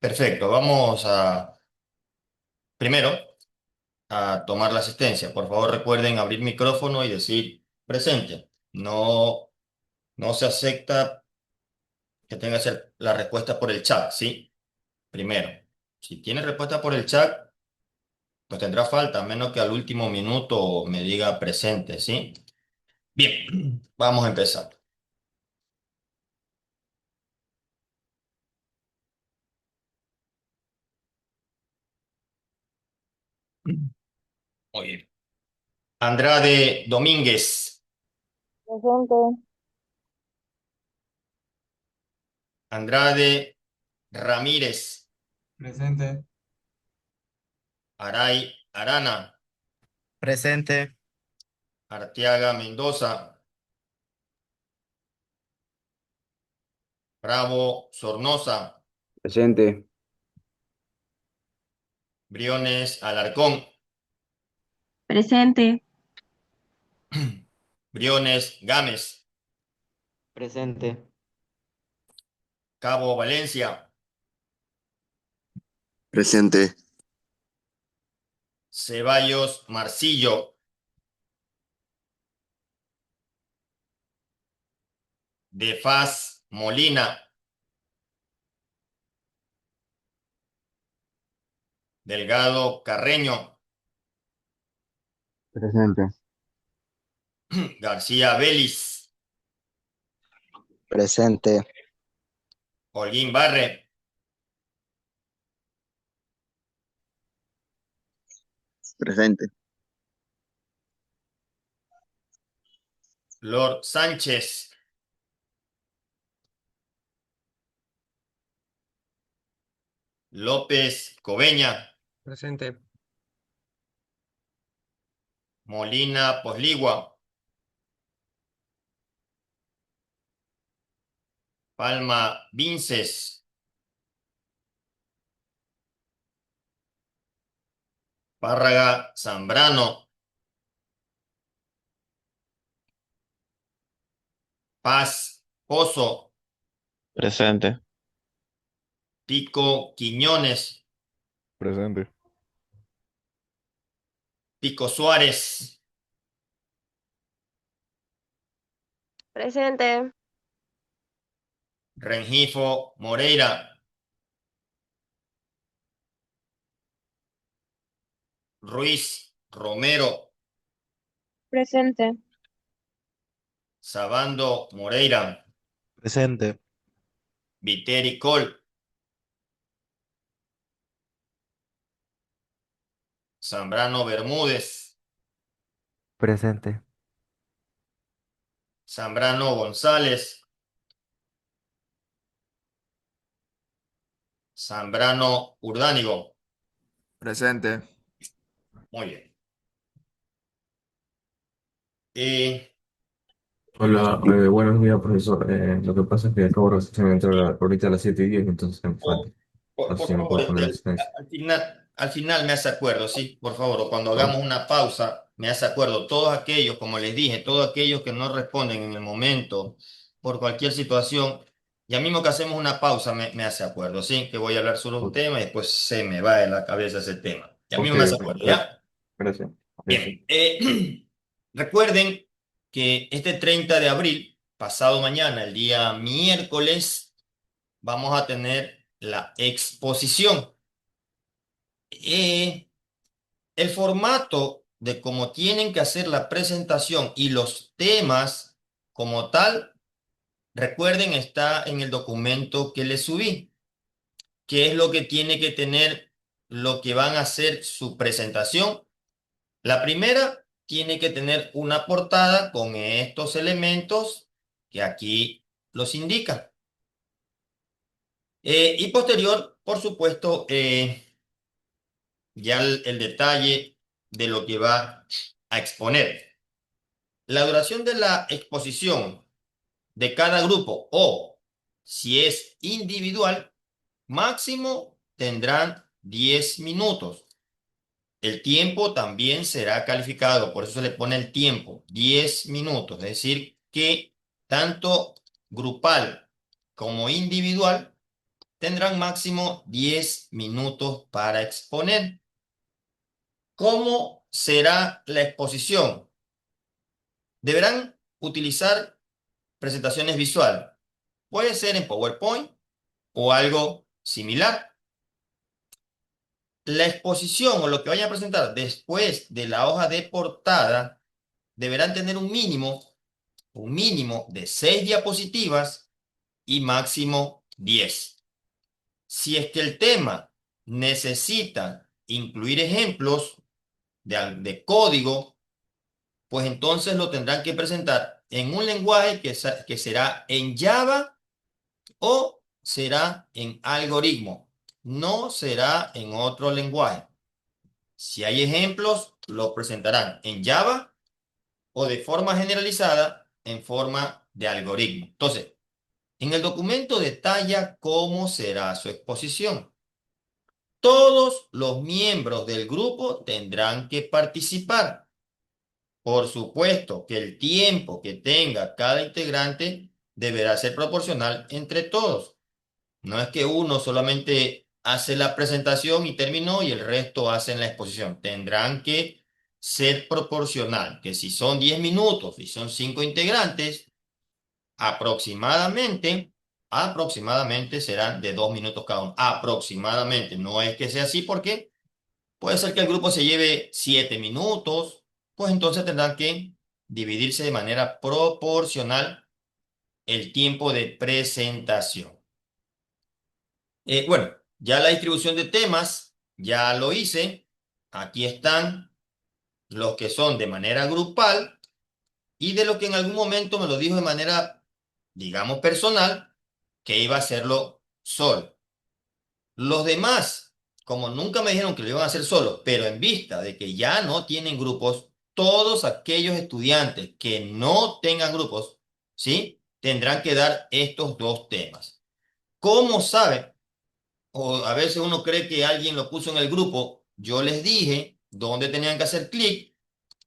Perfecto, vamos a primero a tomar la asistencia. Por favor, recuerden abrir micrófono y decir presente. No, no se acepta que tenga que ser la respuesta por el chat, ¿sí? Primero, si tiene respuesta por el chat, pues tendrá falta, a menos que al último minuto me diga presente, ¿sí? Bien, vamos a empezar. Muy bien. Andrade Domínguez, Presente, Andrade Ramírez, Presente. Aray Arana, Presente. Arteaga Mendoza, Bravo Sornosa, Presente, Briones Alarcón, presente, Briones Gámez, Presente. Cabo Valencia, Presente, Ceballos Marcillo, De Faz Molina, Delgado Carreño, presente, García Vélez, Presente. Holguín Barre, presente, Lord Sánchez, López Coveña, Presente. Molina Posligua, Palma Vinces, Párraga Zambrano, Paz Pozo, Presente. Pico Quiñones, Presente. Pico Suárez, presente, Rengifo Moreira, Ruiz Romero, presente, Sabando Moreira, Presente. Viteri Col, Zambrano Bermúdez, Presente. Zambrano González, Zambrano Urdánigo. Presente. Muy bien. Y Hola, buenos días, profesor. Lo que pasa es que acabo recién de entrar ahorita a las 7:10, entonces me falta. No sé por si me favor, puedo poner asistencia. al final me hace acuerdo, sí, por favor, o cuando Ok, hagamos una pausa, me hace acuerdo. Todos aquellos, como les dije, todos aquellos que no responden en el momento por cualquier situación, ya mismo que hacemos una pausa, me hace acuerdo, sí, que voy a hablar sobre un ok, tema y después se me va de la cabeza ese tema. Ya ok, mismo me hace ok, acuerdo, gracias. ¿ya? Gracias. Listo. Bien, recuerden que este 30 de abril, pasado mañana, el día miércoles, vamos a tener la exposición. Eh, el formato de cómo tienen que hacer la presentación y los temas como tal, recuerden, está en el documento que les subí. ¿Qué es lo que tiene que tener lo que van a hacer su presentación? La primera tiene que tener una portada con estos elementos que aquí los indica. Y posterior, por supuesto, ya el detalle de lo que va a exponer. La duración de la exposición de cada grupo o si es individual, máximo tendrán 10 minutos. El tiempo también será calificado, por eso se le pone el tiempo, 10 minutos, es decir, que tanto grupal como individual tendrán máximo 10 minutos para exponer. ¿Cómo será la exposición? Deberán utilizar presentaciones visuales. Puede ser en PowerPoint o algo similar. La exposición o lo que vayan a presentar después de la hoja de portada deberán tener un mínimo de 6 diapositivas y máximo 10. Si es que el tema necesita incluir ejemplos de código, pues entonces lo tendrán que presentar en un lenguaje que será en Java o será en algoritmo. No será en otro lenguaje. Si hay ejemplos, lo presentarán en Java o de forma generalizada en forma de algoritmo. Entonces, en el documento detalla cómo será su exposición. Todos los miembros del grupo tendrán que participar. Por supuesto que el tiempo que tenga cada integrante deberá ser proporcional entre todos. No es que uno solamente hace la presentación y terminó y el resto hacen la exposición. Tendrán que ser proporcional, que si son 10 minutos y son 5 integrantes, aproximadamente serán de 2 minutos cada uno. Aproximadamente, no es que sea así porque puede ser que el grupo se lleve 7 minutos, pues entonces tendrán que dividirse de manera proporcional el tiempo de presentación. Bueno, ya la distribución de temas, ya lo hice. Aquí están los que son de manera grupal y de lo que en algún momento me lo dijo de manera, digamos, personal, que iba a hacerlo solo. Los demás, como nunca me dijeron que lo iban a hacer solo, pero en vista de que ya no tienen grupos, todos aquellos estudiantes que no tengan grupos, ¿sí? Tendrán que dar estos dos temas. ¿Cómo saben? O a veces uno cree que alguien lo puso en el grupo. Yo les dije dónde tenían que hacer clic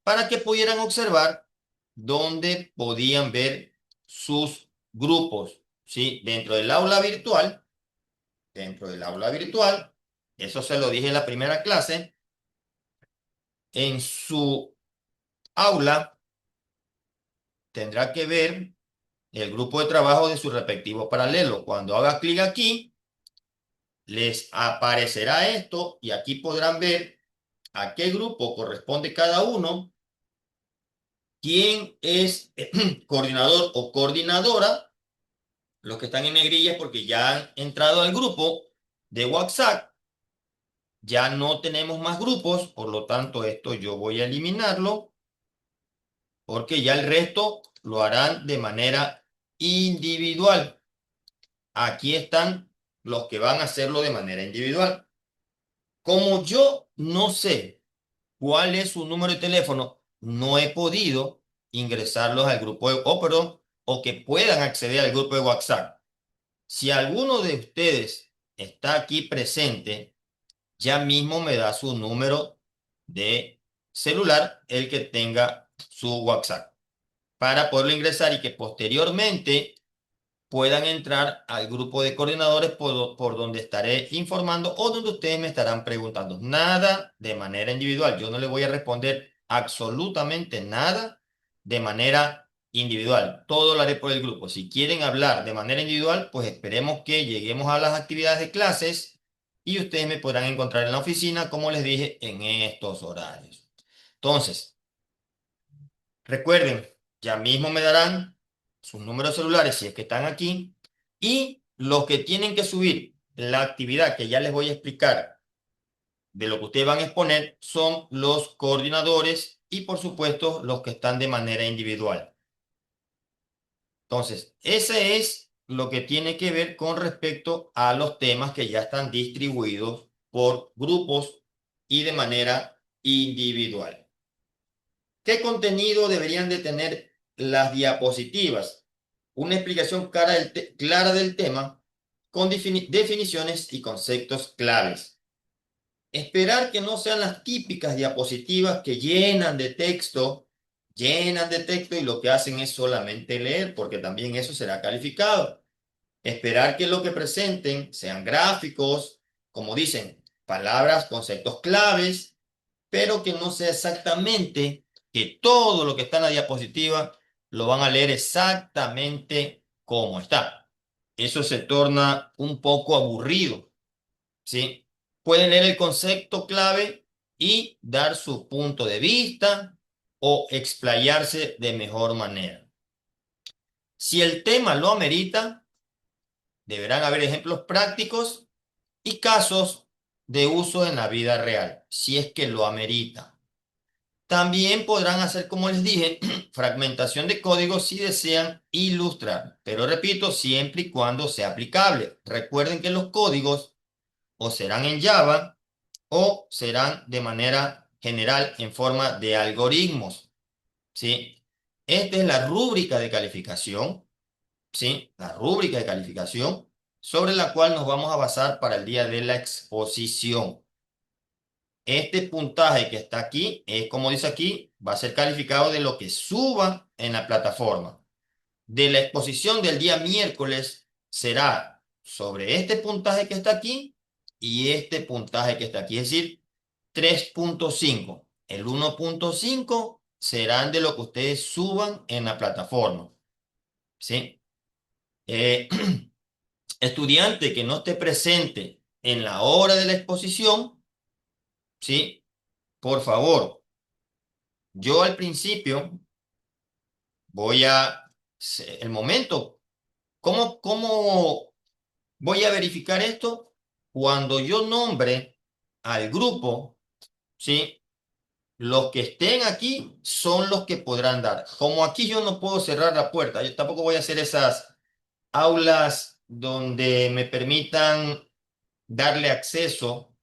para que pudieran observar dónde podían ver sus grupos, ¿sí? Dentro del aula virtual, eso se lo dije en la primera clase, en su aula tendrá que ver el grupo de trabajo de su respectivo paralelo. Cuando haga clic aquí, les aparecerá esto y aquí podrán ver a qué grupo corresponde cada uno, quién es coordinador o coordinadora. Los que están en negrilla es porque ya han entrado al grupo de WhatsApp. Ya no tenemos más grupos, por lo tanto esto yo voy a eliminarlo porque ya el resto lo harán de manera individual. Aquí están los que van a hacerlo de manera individual. Como yo no sé cuál es su número de teléfono, no he podido ingresarlos al grupo o que puedan acceder al grupo de WhatsApp. Si alguno de ustedes está aquí presente, ya mismo me da su número de celular, el que tenga su WhatsApp, para poderlo ingresar y que posteriormente puedan entrar al grupo de coordinadores por donde estaré informando o donde ustedes me estarán preguntando. Nada de manera individual. Yo no le voy a responder absolutamente nada de manera individual. Todo lo haré por el grupo. Si quieren hablar de manera individual, pues esperemos que lleguemos a las actividades de clases y ustedes me podrán encontrar en la oficina, como les dije, en estos horarios. Entonces, recuerden, ya mismo me darán sus números celulares si es que están aquí y los que tienen que subir la actividad que ya les voy a explicar de lo que ustedes van a exponer son los coordinadores y por supuesto los que están de manera individual. Entonces, ese es lo que tiene que ver con respecto a los temas que ya están distribuidos por grupos y de manera individual. ¿Qué contenido deberían de tener las diapositivas? Una explicación clara del tema con definiciones y conceptos claves. Esperar que no sean las típicas diapositivas que llenan de texto y lo que hacen es solamente leer, porque también eso será calificado. Esperar que lo que presenten sean gráficos, como dicen, palabras, conceptos claves, pero que no sea exactamente que todo lo que está en la diapositiva lo van a leer exactamente como está. Eso se torna un poco aburrido, ¿sí? Pueden leer el concepto clave y dar su punto de vista o explayarse de mejor manera. Si el tema lo amerita, deberán haber ejemplos prácticos y casos de uso en la vida real, si es que lo amerita. También podrán hacer, como les dije, fragmentación de código si desean ilustrar, pero repito, siempre y cuando sea aplicable. Recuerden que los códigos o serán en Java o serán de manera general en forma de algoritmos, ¿sí? Esta es la rúbrica de calificación, ¿sí? La rúbrica de calificación sobre la cual nos vamos a basar para el día de la exposición. Este puntaje que está aquí es, como dice aquí, va a ser calificado de lo que suba en la plataforma. De la exposición del día miércoles será sobre este puntaje que está aquí y este puntaje que está aquí, es decir, 3.5. El 1.5 serán de lo que ustedes suban en la plataforma, ¿sí? Estudiante que no esté presente en la hora de la exposición, ¿sí? Por favor, yo al principio voy a, el momento, ¿cómo voy a verificar esto? Cuando yo nombre al grupo, ¿sí? Los que estén aquí son los que podrán dar. Como aquí yo no puedo cerrar la puerta, yo tampoco voy a hacer esas aulas donde me permitan darle acceso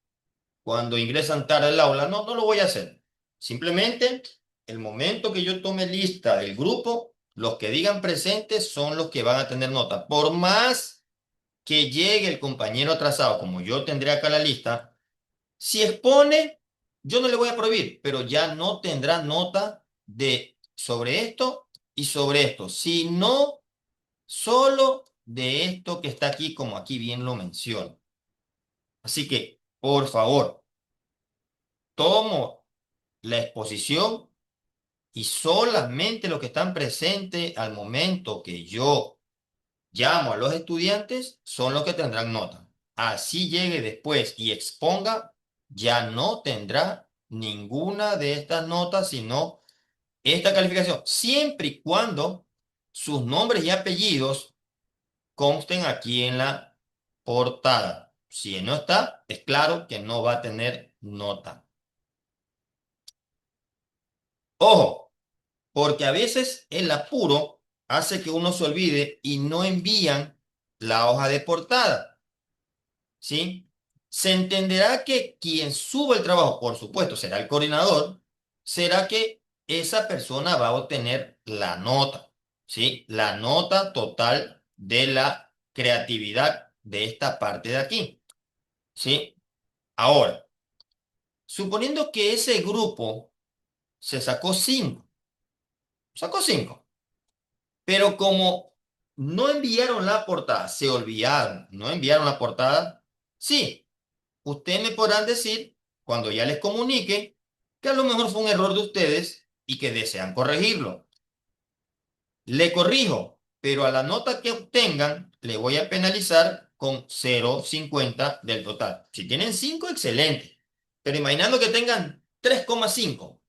cuando ingresan tarde al aula. No, no lo voy a hacer. Simplemente, el momento que yo tome lista del grupo, los que digan presentes son los que van a tener nota. Por más que llegue el compañero atrasado, como yo tendré acá la lista, si expone, yo no le voy a prohibir, pero ya no tendrá nota de sobre esto y sobre esto, sino solo de esto que está aquí, como aquí bien lo menciono. Así que, por favor, tomo la exposición y solamente los que están presentes al momento que yo llamo a los estudiantes son los que tendrán nota. Así llegue después y exponga, ya no tendrá ninguna de estas notas, sino esta calificación, siempre y cuando sus nombres y apellidos consten aquí en la portada. Si no está, es claro que no va a tener nota. Ojo, porque a veces el apuro hace que uno se olvide y no envían la hoja de portada, ¿sí? Se entenderá que quien sube el trabajo, por supuesto, será el coordinador, será que esa persona va a obtener la nota, ¿sí? La nota total de la creatividad de esta parte de aquí, ¿sí? Ahora, suponiendo que ese grupo se sacó 5. Pero como no enviaron la portada, se olvidaron, no enviaron la portada, sí, ustedes me podrán decir, cuando ya les comunique, que a lo mejor fue un error de ustedes y que desean corregirlo. Le corrijo, pero a la nota que obtengan, le voy a penalizar con 0,50 del total. Si tienen 5, excelente. Pero imaginando que tengan 3,5.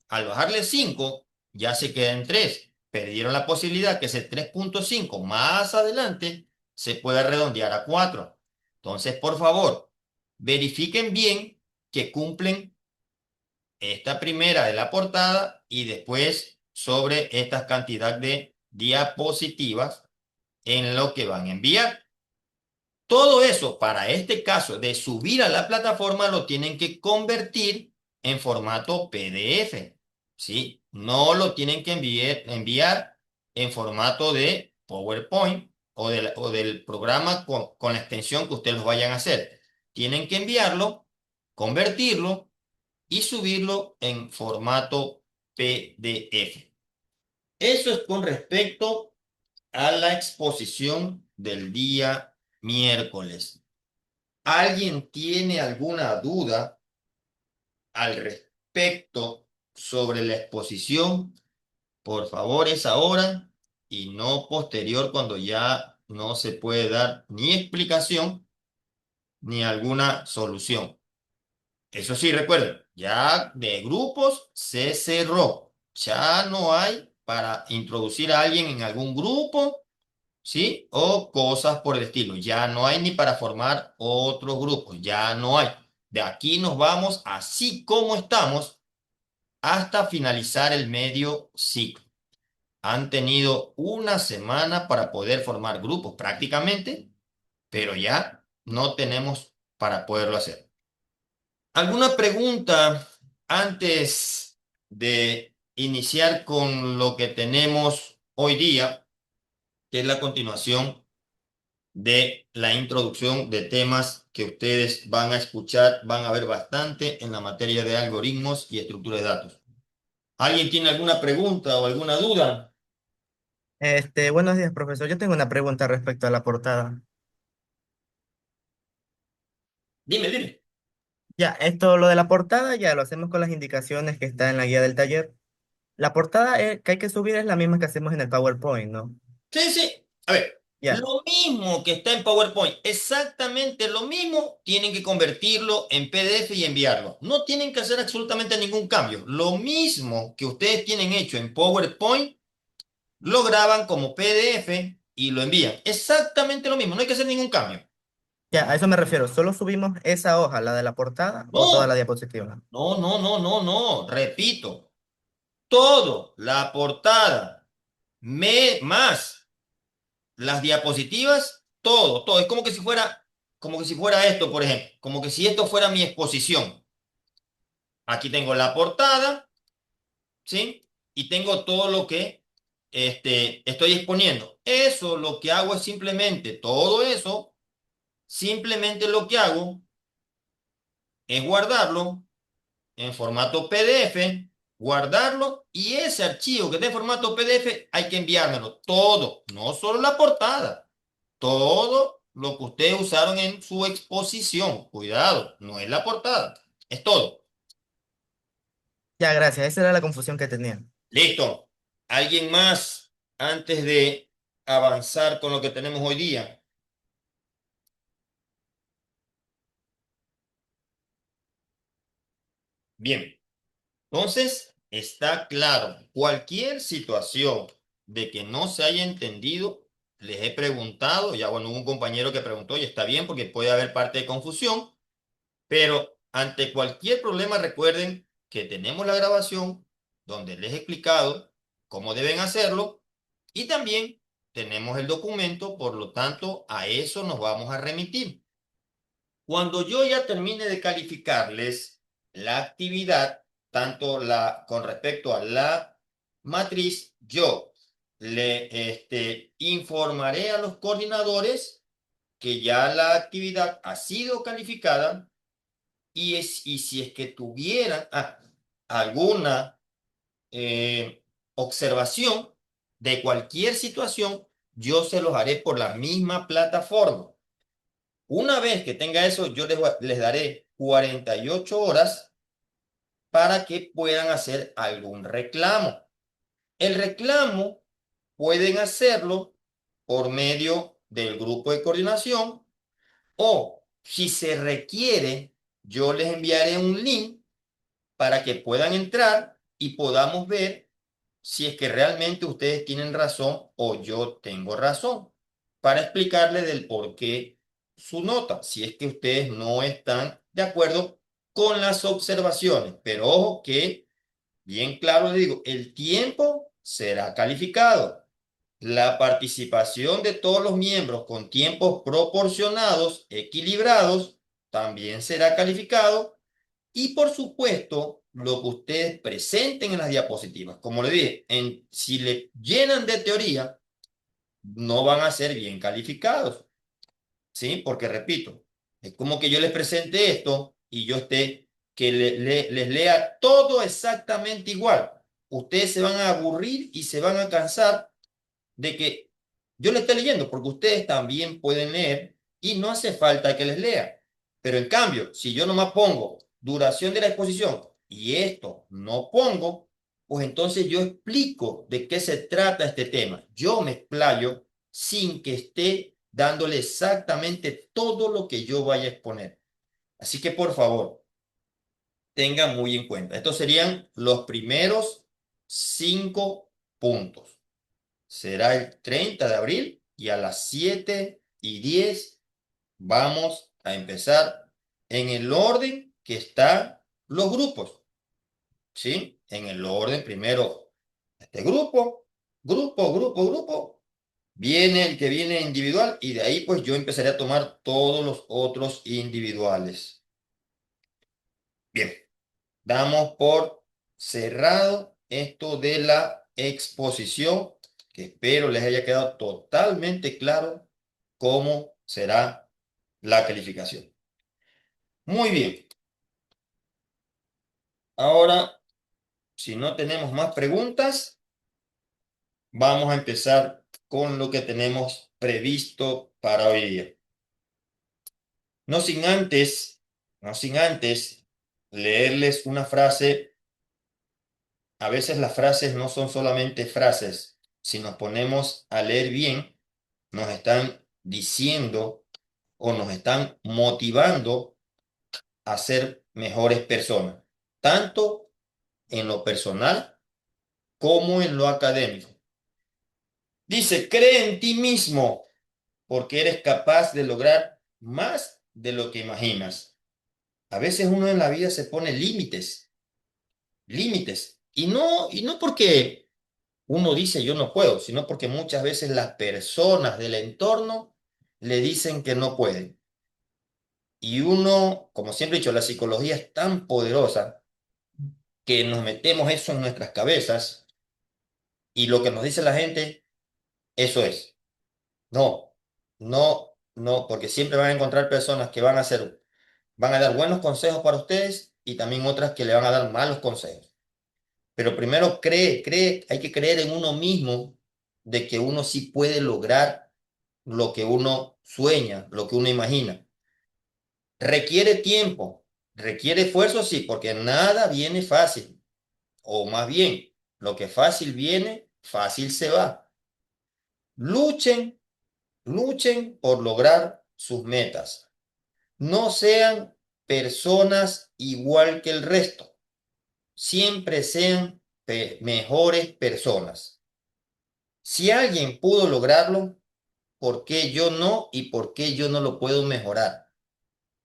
Al bajarle 5, ya se queda en 3. Perdieron la posibilidad que ese 3.5 más adelante se pueda redondear a 4. Entonces, por favor, verifiquen bien que cumplen esta primera de la portada y después sobre esta cantidad de diapositivas en lo que van a enviar. Todo eso, para este caso de subir a la plataforma, lo tienen que convertir en formato PDF, ¿sí? No lo tienen que enviar en formato de PowerPoint o del programa con la extensión que ustedes lo vayan a hacer. Tienen que enviarlo, convertirlo y subirlo en formato PDF. Eso es con respecto a la exposición del día miércoles. ¿Alguien tiene alguna duda al respecto sobre la exposición? Por favor, es ahora y no posterior cuando ya no se puede dar ni explicación ni alguna solución. Eso sí, recuerden, ya de grupos se cerró. Ya no hay para introducir a alguien en algún grupo, ¿sí? O cosas por el estilo. Ya no hay ni para formar otros grupos. Ya no hay. De aquí nos vamos así como estamos hasta finalizar el medio ciclo. Han tenido una semana para poder formar grupos prácticamente, pero ya no tenemos para poderlo hacer. ¿Alguna pregunta antes de iniciar con lo que tenemos hoy día, que es la continuación de la introducción de temas que ustedes van a escuchar, van a ver bastante en la materia de algoritmos y estructura de datos? ¿Alguien tiene alguna pregunta o alguna duda? Buenos días, profesor. Yo tengo una pregunta respecto a la portada. Dime, dime. Ya, lo de la portada ya lo hacemos con las indicaciones que está en la guía del taller. La portada que hay que subir es la misma que hacemos en el PowerPoint, ¿no? Sí, sí. A ver, Ya, lo mismo que está en PowerPoint, exactamente lo mismo, tienen que convertirlo en PDF y enviarlo. No tienen que hacer absolutamente ningún cambio. Lo mismo que ustedes tienen hecho en PowerPoint, lo graban como PDF y lo envían. Exactamente lo mismo, no hay que hacer ningún cambio. ya, a eso me refiero. ¿Solo subimos esa hoja, la de la portada, o toda la No, diapositiva? no, no, no, no, no. Repito, todo, la portada, más las diapositivas, todo, todo. Es como que si fuera esto, por ejemplo, como que si esto fuera mi exposición. Aquí tengo la portada, ¿sí? Y tengo todo lo que estoy exponiendo. Eso lo que hago es simplemente, todo eso, simplemente lo que hago es guardarlo en formato PDF, guardarlo y ese archivo que está en formato PDF hay que enviármelo todo, no solo la portada, todo lo que ustedes usaron en su exposición. Cuidado, no es la portada, es todo. Ya, gracias. Esa era la confusión que tenía. Listo. ¿Alguien más antes de avanzar con lo que tenemos hoy día? Bien. Entonces, está claro, cualquier situación de que no se haya entendido, les he preguntado, ya bueno, hubo un compañero que preguntó y está bien porque puede haber parte de confusión, pero ante cualquier problema recuerden que tenemos la grabación donde les he explicado cómo deben hacerlo y también tenemos el documento, por lo tanto, a eso nos vamos a remitir. Cuando yo ya termine de calificarles la actividad, tanto con respecto a la matriz, yo le informaré a los coordinadores que ya la actividad ha sido calificada y si es que tuvieran alguna observación de cualquier situación, yo se los haré por la misma plataforma. Una vez que tenga eso, yo les daré 48 horas para que puedan hacer algún reclamo. El reclamo pueden hacerlo por medio del grupo de coordinación o si se requiere, yo les enviaré un link para que puedan entrar y podamos ver si es que realmente ustedes tienen razón o yo tengo razón, para explicarles del por qué su nota, si es que ustedes no están de acuerdo con las observaciones. Pero ojo que, bien claro les digo, el tiempo será calificado. La participación de todos los miembros con tiempos proporcionados, equilibrados, también será calificado. Y por supuesto, lo que ustedes presenten en las diapositivas. Como le dije, si le llenan de teoría, no van a ser bien calificados. ¿Sí? Porque repito, es como que yo les presente esto y yo que les lea todo exactamente igual. Ustedes se van a aburrir y se van a cansar de que yo le estoy leyendo porque ustedes también pueden leer y no hace falta que les lea. Pero en cambio, si yo nomás pongo duración de la exposición y esto no pongo, pues entonces yo explico de qué se trata este tema. Yo me explayo sin que esté dándole exactamente todo lo que yo vaya a exponer. Así que por favor, tengan muy en cuenta. Estos serían los primeros 5 puntos. Será el 30 de abril y a las 7:10 vamos a empezar en el orden que están los grupos. ¿Sí? En el orden primero, este grupo. Viene el que viene individual y de ahí pues yo empezaré a tomar todos los otros individuales. Bien, damos por cerrado esto de la exposición, que espero les haya quedado totalmente claro cómo será la calificación. Muy bien. Ahora, si no tenemos más preguntas, vamos a empezar con lo que tenemos previsto para hoy día. No sin antes leerles una frase. A veces las frases no son solamente frases. Si nos ponemos a leer bien, nos están diciendo o nos están motivando a ser mejores personas, tanto en lo personal como en lo académico. Dice, cree en ti mismo porque eres capaz de lograr más de lo que imaginas. A veces uno en la vida se pone límites, y no porque uno dice yo no puedo, sino porque muchas veces las personas del entorno le dicen que no pueden. Y uno, como siempre he dicho, la psicología es tan poderosa que nos metemos eso en nuestras cabezas y lo que nos dice la gente, eso es. No, no, porque siempre van a encontrar personas que van a dar buenos consejos para ustedes y también otras que le van a dar malos consejos. Pero primero hay que creer en uno mismo de que uno sí puede lograr lo que uno sueña, lo que uno imagina. Requiere tiempo, requiere esfuerzo, sí, porque nada viene fácil. O más bien, lo que fácil viene, fácil se va. Luchen, luchen por lograr sus metas. No sean personas igual que el resto. Siempre sean mejores personas. Si alguien pudo lograrlo, ¿por qué yo no y por qué yo no lo puedo mejorar?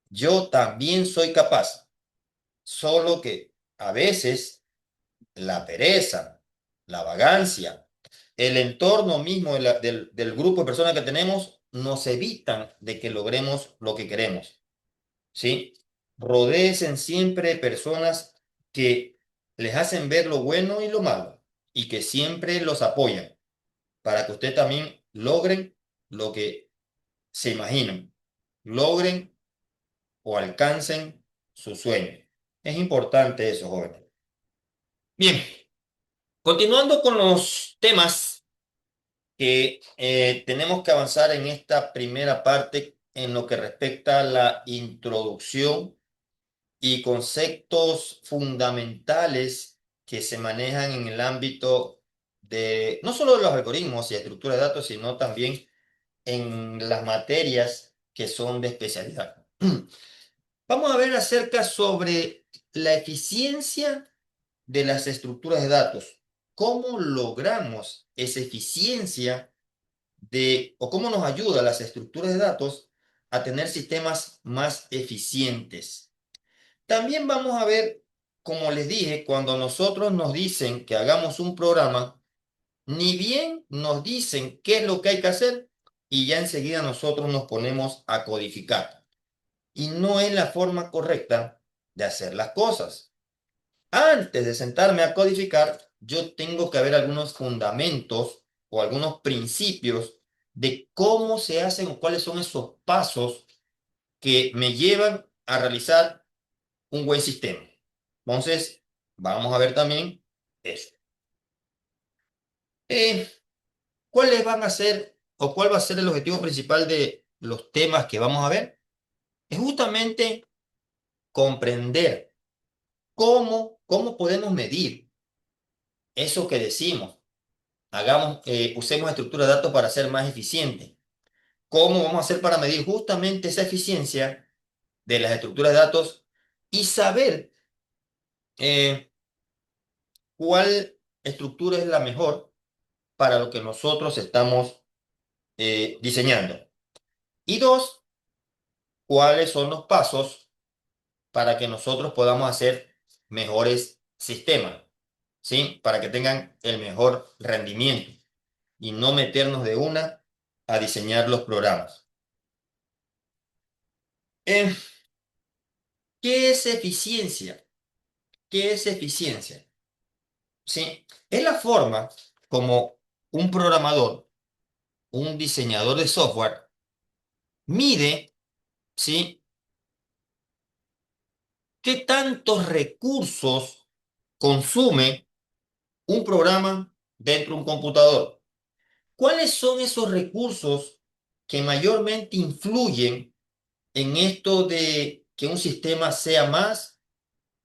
Yo también soy capaz, solo que a veces la pereza, la vagancia, el entorno mismo del grupo de personas que tenemos nos evitan de que logremos lo que queremos, ¿sí? Rodéense siempre de personas que les hacen ver lo bueno y lo malo y que siempre los apoyan para que ustedes también logren lo que se imaginan, logren o alcancen su sueño. Es importante eso, jóvenes. Bien, continuando con los temas que tenemos que avanzar en esta primera parte en lo que respecta a la introducción y conceptos fundamentales que se manejan en el ámbito de no solo de los algoritmos y estructura de datos, sino también en las materias que son de especialidad. Vamos a ver acerca sobre la eficiencia de las estructuras de datos. ¿Cómo logramos esa eficiencia o cómo nos ayuda las estructuras de datos a tener sistemas más eficientes? También vamos a ver, como les dije, cuando nosotros nos dicen que hagamos un programa, ni bien nos dicen qué es lo que hay que hacer y ya enseguida nosotros nos ponemos a codificar. Y no es la forma correcta de hacer las cosas. Antes de sentarme a codificar, yo tengo que ver algunos fundamentos o algunos principios de cómo se hacen o cuáles son esos pasos que me llevan a realizar un buen sistema. Entonces, vamos a ver también eso. ¿Cuáles van a ser o cuál va a ser el objetivo principal de los temas que vamos a ver? Es justamente comprender cómo podemos medir eso que decimos. Usemos estructuras de datos para ser más eficientes. ¿Cómo vamos a hacer para medir justamente esa eficiencia de las estructuras de datos y saber eh, cuál estructura es la mejor para lo que nosotros estamos diseñando? Y dos, cuáles son los pasos para que nosotros podamos hacer mejores sistemas, ¿sí? Para que tengan el mejor rendimiento y no meternos de una a diseñar los programas. Eh, ¿Qué es eficiencia? ¿Qué es eficiencia? ¿Sí? Es la forma como un programador, un diseñador de software, mide, ¿sí? ¿Qué tantos recursos consume un programa dentro de un computador? ¿Cuáles son esos recursos que mayormente influyen en esto de que un sistema sea más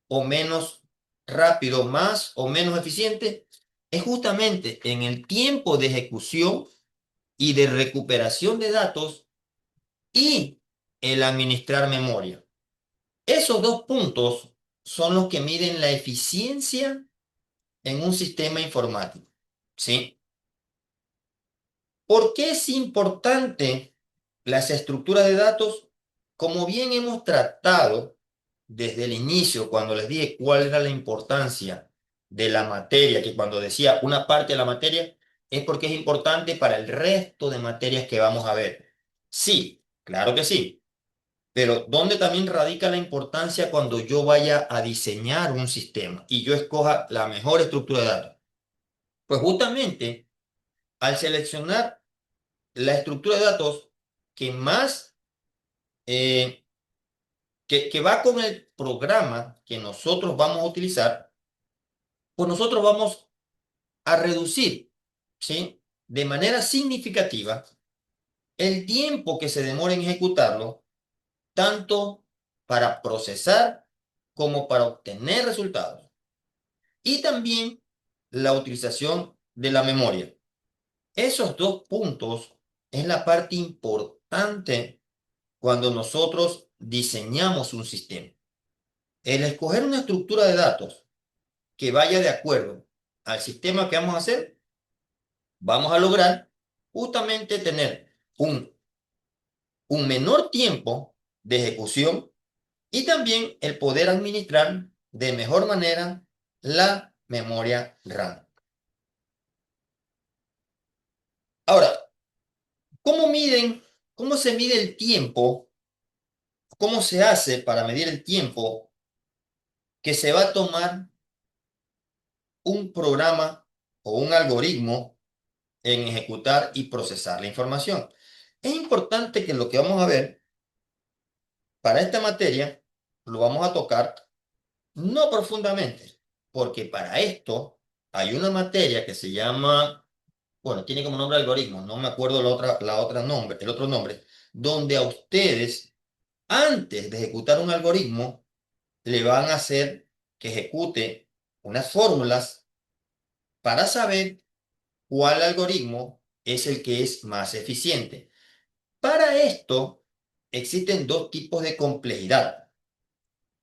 o menos rápido, más o menos eficiente? Es justamente en el tiempo de ejecución y de recuperación de datos y el administrar memoria. Esos dos puntos son los que miden la eficiencia en un sistema informático, ¿sí? ¿Por qué es importante las estructuras de datos? Como bien hemos tratado desde el inicio, cuando les dije cuál era la importancia de la materia, que cuando decía una parte de la materia, es porque es importante para el resto de materias que vamos a ver. Sí, claro que sí, pero ¿dónde también radica la importancia cuando yo vaya a diseñar un sistema y yo escoja la mejor estructura de datos? Pues justamente al seleccionar la estructura de datos que más, eh, que va con el programa que nosotros vamos a utilizar, pues nosotros vamos a reducir, ¿sí? De manera significativa el tiempo que se demora en ejecutarlo, tanto para procesar como para obtener resultados. Y también la utilización de la memoria. Esos dos puntos es la parte importante cuando nosotros diseñamos un sistema. El escoger una estructura de datos que vaya de acuerdo al sistema que vamos a hacer, vamos a lograr justamente tener un menor tiempo de ejecución y también el poder administrar de mejor manera la memoria RAM. Ahora, cómo se mide el tiempo? ¿Cómo se hace para medir el tiempo que se va a tomar un programa o un algoritmo en ejecutar y procesar la información? Es importante que lo que vamos a ver para esta materia lo vamos a tocar no profundamente, porque para esto hay una materia que se llama, bueno, tiene como nombre algoritmo, no me acuerdo el otro nombre, donde a ustedes, antes de ejecutar un algoritmo, le van a hacer que ejecute unas fórmulas para saber cuál algoritmo es el que es más eficiente. Para esto existen dos tipos de complejidad.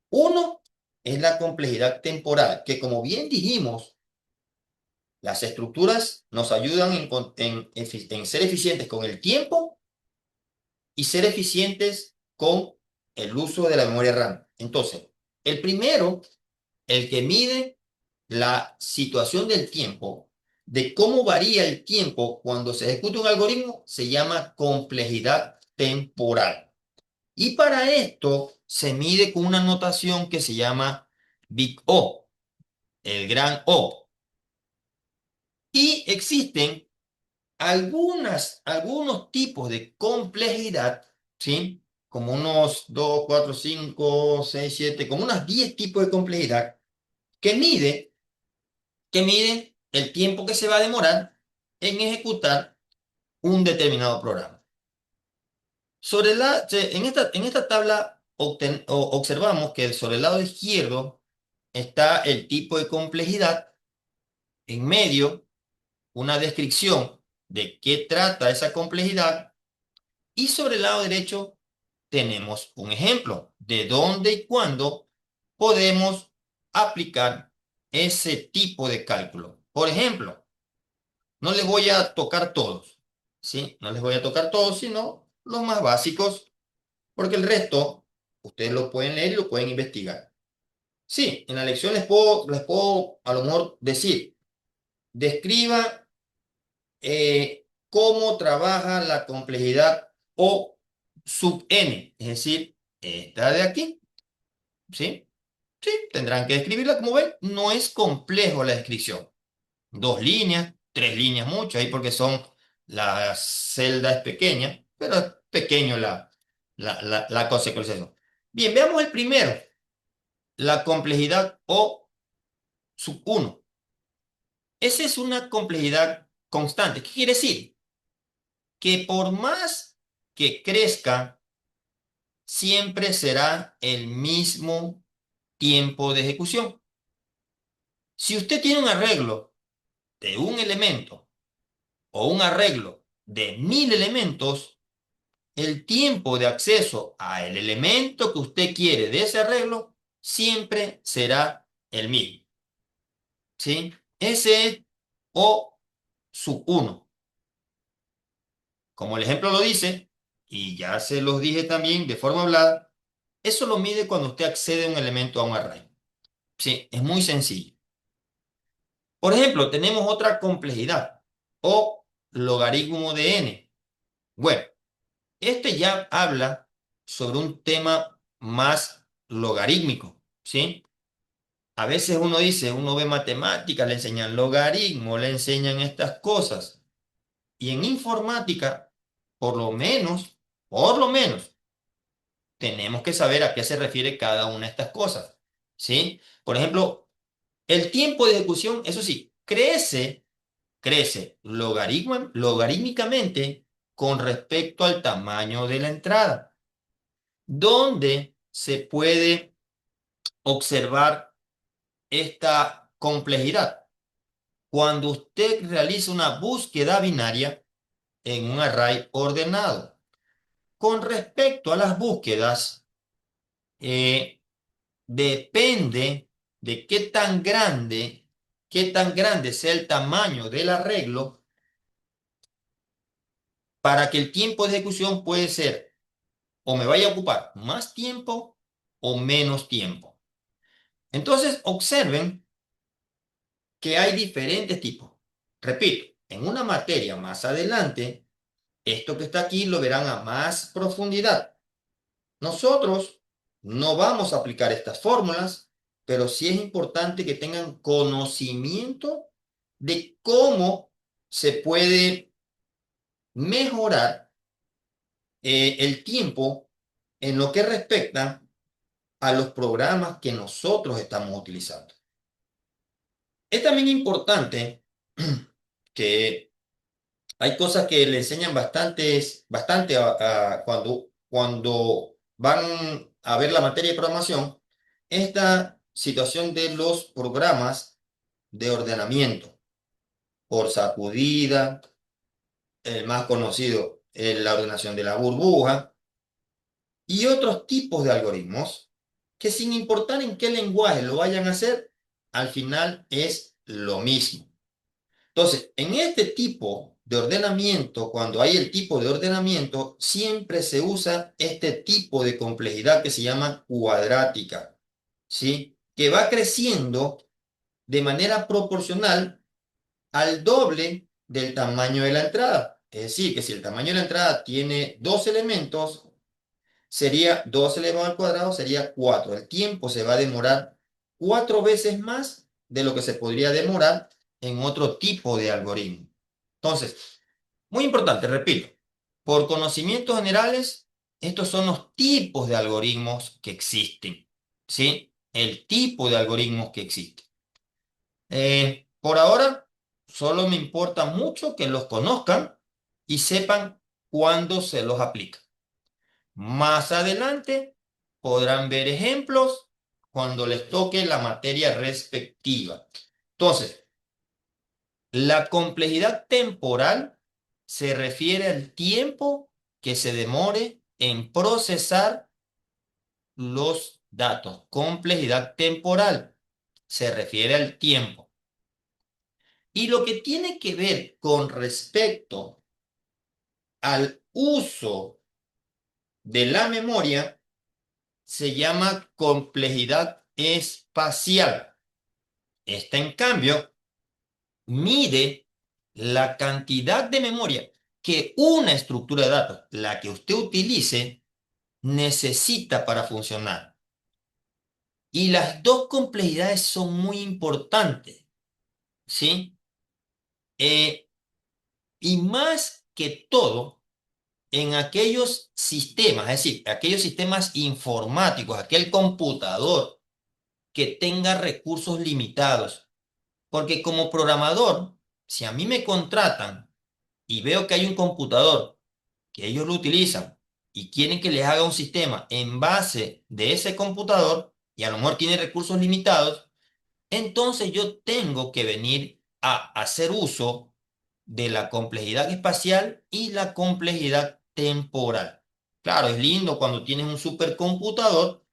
Uno es la complejidad temporal, que como bien dijimos, las estructuras nos ayudan en ser eficientes con el tiempo y ser eficientes con el uso de la memoria RAM. Entonces, el primero, el que mide la situación del tiempo, de cómo varía el tiempo cuando se ejecuta un algoritmo, se llama complejidad temporal. Y para esto se mide con una notación que se llama Big O, el gran O. Y existen algunos tipos de complejidad, ¿sí? Como unos 2, 4, 5, 6, 7, como unos 10 tipos de complejidad que mide el tiempo que se va a demorar en ejecutar un determinado programa. En esta tabla observamos que sobre el lado izquierdo está el tipo de complejidad, en medio una descripción de qué trata esa complejidad y sobre el lado derecho tenemos un ejemplo de dónde y cuándo podemos aplicar ese tipo de cálculo. Por ejemplo, no les voy a tocar todos, ¿sí? No les voy a tocar todos, sino los más básicos, porque el resto ustedes lo pueden leer y lo pueden investigar. Sí, en la lección les puedo a lo mejor decir, describa cómo trabaja la complejidad O sub n, es decir, esta de aquí, ¿sí? Sí, tendrán que describirla. Como ven, no es complejo la descripción. 2 líneas, 3 líneas, mucho, ahí porque la celda es pequeña, pero es pequeño la consecuenciación. Bien, veamos el primero, la complejidad O sub 1. Esa es una complejidad constante. ¿Qué quiere decir? Que por más que crezca, siempre será el mismo tiempo de ejecución. Si usted tiene un arreglo de un elemento o un arreglo de 1000 elementos, el tiempo de acceso al elemento que usted quiere de ese arreglo siempre será el mismo. ¿Sí? Ese es O sub 1. Como el ejemplo lo dice, y ya se los dije también de forma hablada, eso lo mide cuando usted accede a un elemento a un array. Sí, es muy sencillo. Por ejemplo, tenemos otra complejidad, o logaritmo de n. Bueno, este ya habla sobre un tema más logarítmico, ¿sí? A veces uno ve matemáticas, le enseñan logaritmo, le enseñan estas cosas. Y en informática, por lo menos, tenemos que saber a qué se refiere cada una de estas cosas, ¿sí? Por ejemplo, el tiempo de ejecución, eso sí, crece logarítmicamente con respecto al tamaño de la entrada, donde se puede observar esta complejidad. Cuando usted realiza una búsqueda binaria en un array ordenado, con respecto a las búsquedas, depende de qué tan grande sea el tamaño del arreglo para que el tiempo de ejecución puede ser o me vaya a ocupar más tiempo o menos tiempo. Entonces, observen que hay diferentes tipos. Repito, en una materia más adelante, esto que está aquí lo verán a más profundidad. Nosotros no vamos a aplicar estas fórmulas, pero sí es importante que tengan conocimiento de cómo se puede mejorar el tiempo en lo que respecta a los programas que nosotros estamos utilizando. Es también importante que hay cosas que le enseñan bastante cuando van a ver la materia de programación, esta situación de los programas de ordenamiento por sacudida, el más conocido es la ordenación de la burbuja, y otros tipos de algoritmos que sin importar en qué lenguaje lo vayan a hacer, al final es lo mismo. Entonces, en este tipo de ordenamiento, cuando hay el tipo de ordenamiento, siempre se usa este tipo de complejidad que se llama cuadrática, ¿sí? Que va creciendo de manera proporcional al doble del tamaño de la entrada. Es decir, que si el tamaño de la entrada tiene 2 elementos, sería 2 elevado al cuadrado, sería 4. El tiempo se va a demorar 4 veces más de lo que se podría demorar en otro tipo de algoritmo. Entonces, muy importante, repito, por conocimientos generales, estos son los tipos de algoritmos que existen, ¿sí? El tipo de algoritmos que existen. Por ahora, solo me importa mucho que los conozcan y sepan cuándo se los aplica. Más adelante podrán ver ejemplos cuando les toque la materia respectiva. Entonces, la complejidad temporal se refiere al tiempo que se demore en procesar los datos. Complejidad temporal se refiere al tiempo. Y lo que tiene que ver con respecto al uso de la memoria se llama complejidad espacial. Esta, en cambio, mide la cantidad de memoria que una estructura de datos, la que usted utilice, necesita para funcionar. Y las dos complejidades son muy importantes, ¿sí? Y más que todo, en aquellos sistemas, es decir, aquellos sistemas informáticos, aquel computador que tenga recursos limitados. Porque como programador, si a mí me contratan y veo que hay un computador que ellos lo utilizan y quieren que les haga un sistema en base de ese computador y a lo mejor tiene recursos limitados, entonces yo tengo que venir a hacer uso de la complejidad espacial y la complejidad temporal. Claro, es lindo cuando tienes un supercomputador,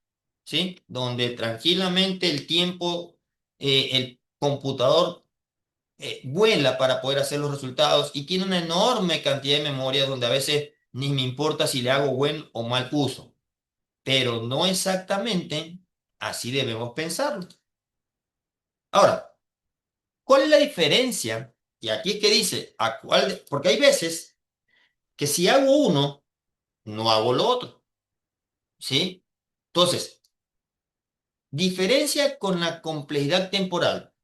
¿sí? Donde tranquilamente el tiempo, el computador vuela para poder hacer los resultados y tiene una enorme cantidad de memoria donde a veces ni me importa si le hago buen o mal uso. Pero no exactamente así debemos pensarlo. Ahora, ¿cuál es la diferencia? Y aquí es que dice, porque hay veces que si hago uno, no hago lo otro, ¿sí? Entonces, diferencia con la complejidad temporal.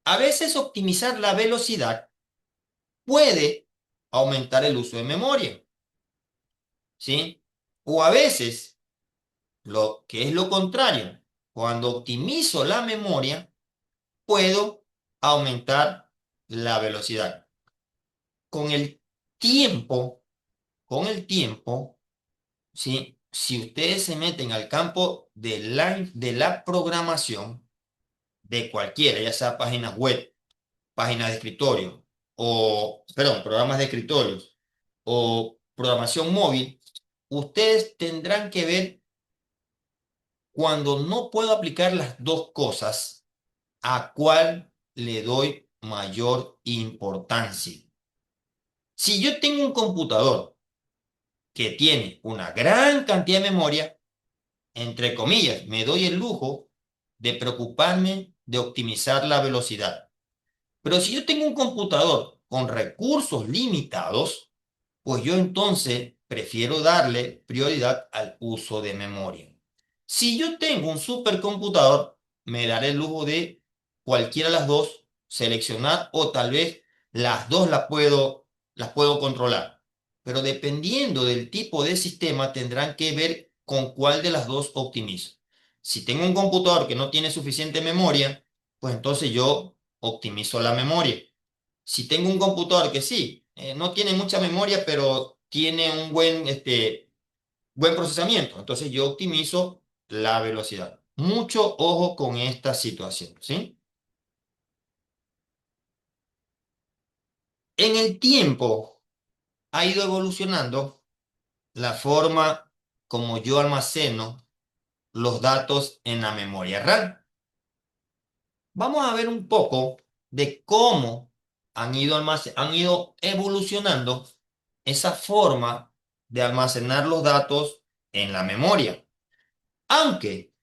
A veces optimizar la velocidad puede aumentar el uso de memoria, ¿sí? O a veces, lo que es lo contrario, cuando optimizo la memoria, puedo aumentar la velocidad. Con el tiempo, con el tiempo, ¿sí? Si ustedes se meten al campo de la programación, de cualquiera, ya sea páginas web, páginas de escritorio, o, perdón, programas de escritorios, o programación móvil, ustedes tendrán que ver cuando no puedo aplicar las dos cosas, a cuál le doy mayor importancia. Si yo tengo un computador que tiene una gran cantidad de memoria, entre comillas, me doy el lujo de preocuparme de optimizar la velocidad. Pero si yo tengo un computador con recursos limitados, pues yo entonces prefiero darle prioridad al uso de memoria. Si yo tengo un supercomputador, me daré el lujo de cualquiera de las dos seleccionar o tal vez las dos las puedo controlar. Pero dependiendo del tipo de sistema, tendrán que ver con cuál de las dos optimizo. Si tengo un computador que no tiene suficiente memoria, pues entonces yo optimizo la memoria. Si tengo un computador que sí, no tiene mucha memoria, pero tiene un buen procesamiento, entonces yo optimizo la velocidad. Mucho ojo con esta situación, ¿sí? En el tiempo ha ido evolucionando la forma como yo almaceno los datos en la memoria RAM. Vamos a ver un poco de cómo han ido evolucionando esa forma de almacenar los datos en la memoria. Aunque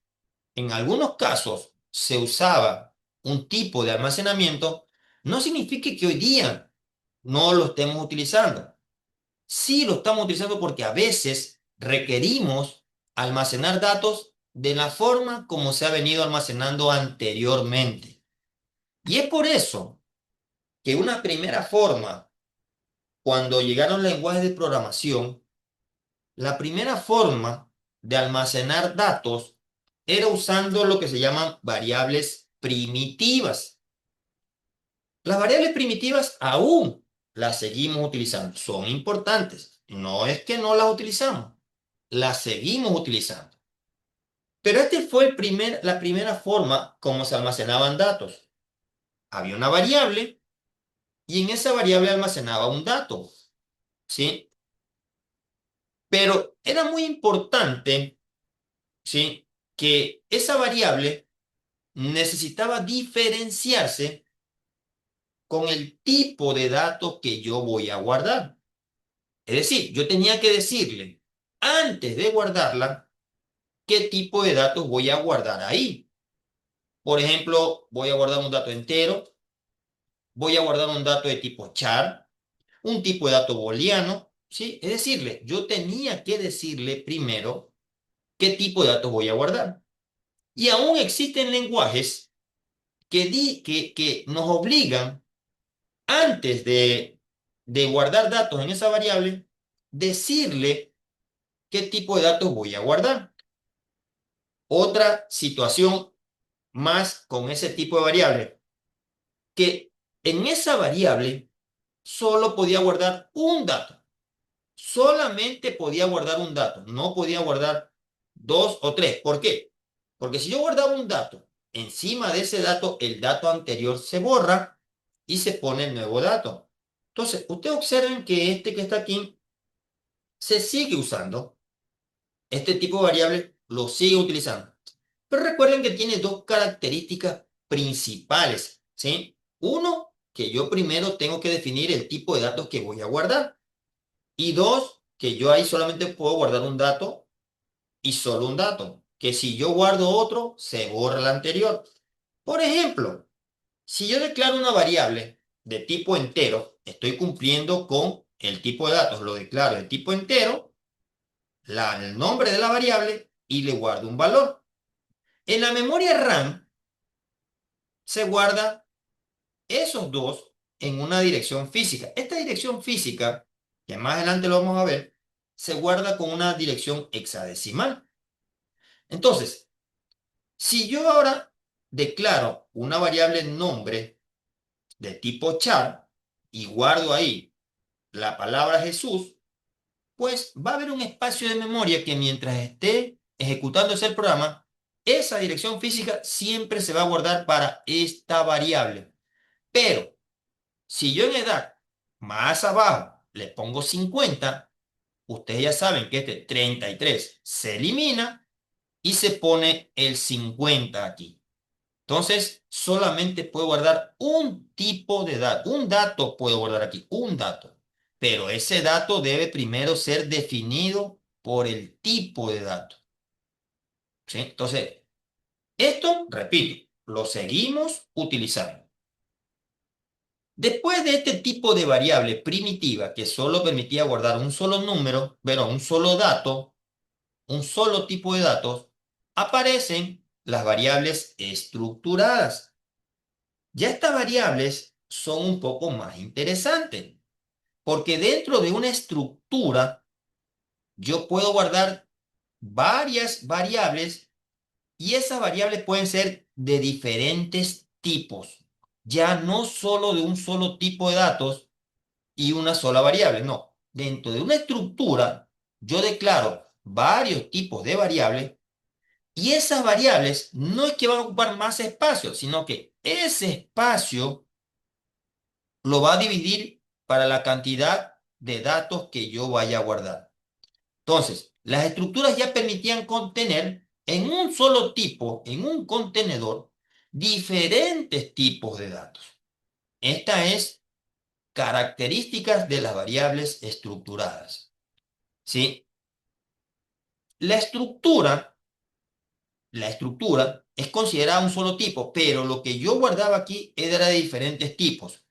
en algunos casos se usaba un tipo de almacenamiento, no significa que hoy día no lo estemos utilizando. Sí lo estamos utilizando porque a veces requerimos almacenar datos de la forma como se ha venido almacenando anteriormente. Y es por eso que una primera forma, cuando llegaron lenguajes de programación, la primera forma de almacenar datos era usando lo que se llaman variables primitivas. Las variables primitivas aún las seguimos utilizando. Son importantes. No es que no las utilizamos, las seguimos utilizando. Pero fue la primera forma como se almacenaban datos. Había una variable y en esa variable almacenaba un dato, ¿sí? Pero era muy importante, ¿sí?, que esa variable necesitaba diferenciarse con el tipo de datos que yo voy a guardar. Es decir, yo tenía que decirle, antes de guardarla, qué tipo de datos voy a guardar ahí. Por ejemplo, voy a guardar un dato entero, voy a guardar un dato de tipo char, un tipo de dato booleano, ¿sí? Es decirle, yo tenía que decirle primero qué tipo de datos voy a guardar. Y aún existen lenguajes que nos obligan, antes de guardar datos en esa variable, decirle qué tipo de datos voy a guardar. Otra situación más con ese tipo de variable, que en esa variable solo podía guardar un dato. Solamente podía guardar un dato, no podía guardar dos o tres. ¿Por qué? Porque si yo guardaba un dato, encima de ese dato, el dato anterior se borra y se pone el nuevo dato. Entonces, ustedes observen que este que está aquí se sigue usando. Este tipo de variable lo sigue utilizando. Pero recuerden que tiene dos características principales, ¿sí? Uno, que yo primero tengo que definir el tipo de datos que voy a guardar. Y dos, que yo ahí solamente puedo guardar un dato y solo un dato. Que si yo guardo otro, se borra el anterior. Por ejemplo, si yo declaro una variable de tipo entero, estoy cumpliendo con el tipo de datos. Lo declaro de tipo entero, el nombre de la variable y le guardo un valor. En la memoria RAM se guarda esos dos en una dirección física. Esta dirección física, que más adelante lo vamos a ver, se guarda con una dirección hexadecimal. Entonces, si yo ahora declaro una variable nombre de tipo char y guardo ahí la palabra Jesús, pues va a haber un espacio de memoria que mientras esté ejecutándose el programa, esa dirección física siempre se va a guardar para esta variable. Pero si yo en edad más abajo le pongo 50, ustedes ya saben que este 33 se elimina y se pone el 50 aquí. Entonces, solamente puedo guardar un tipo de dato. Un dato puedo guardar aquí, un dato. Pero ese dato debe primero ser definido por el tipo de dato, ¿sí? Entonces, esto, repito, lo seguimos utilizando. Después de este tipo de variable primitiva que solo permitía guardar un solo número, pero un solo dato, un solo tipo de datos, aparecen las variables estructuradas. Ya estas variables son un poco más interesantes, porque dentro de una estructura yo puedo guardar varias variables y esas variables pueden ser de diferentes tipos, ya no solo de un solo tipo de datos y una sola variable, no. Dentro de una estructura yo declaro varios tipos de variables y esas variables no es que van a ocupar más espacio, sino que ese espacio lo va a dividir para la cantidad de datos que yo vaya a guardar. Entonces, las estructuras ya permitían contener en un solo tipo, en un contenedor, diferentes tipos de datos. Esta es características de las variables estructuradas, ¿sí? La estructura, la estructura es considerada un solo tipo, pero lo que yo guardaba aquí era de diferentes tipos.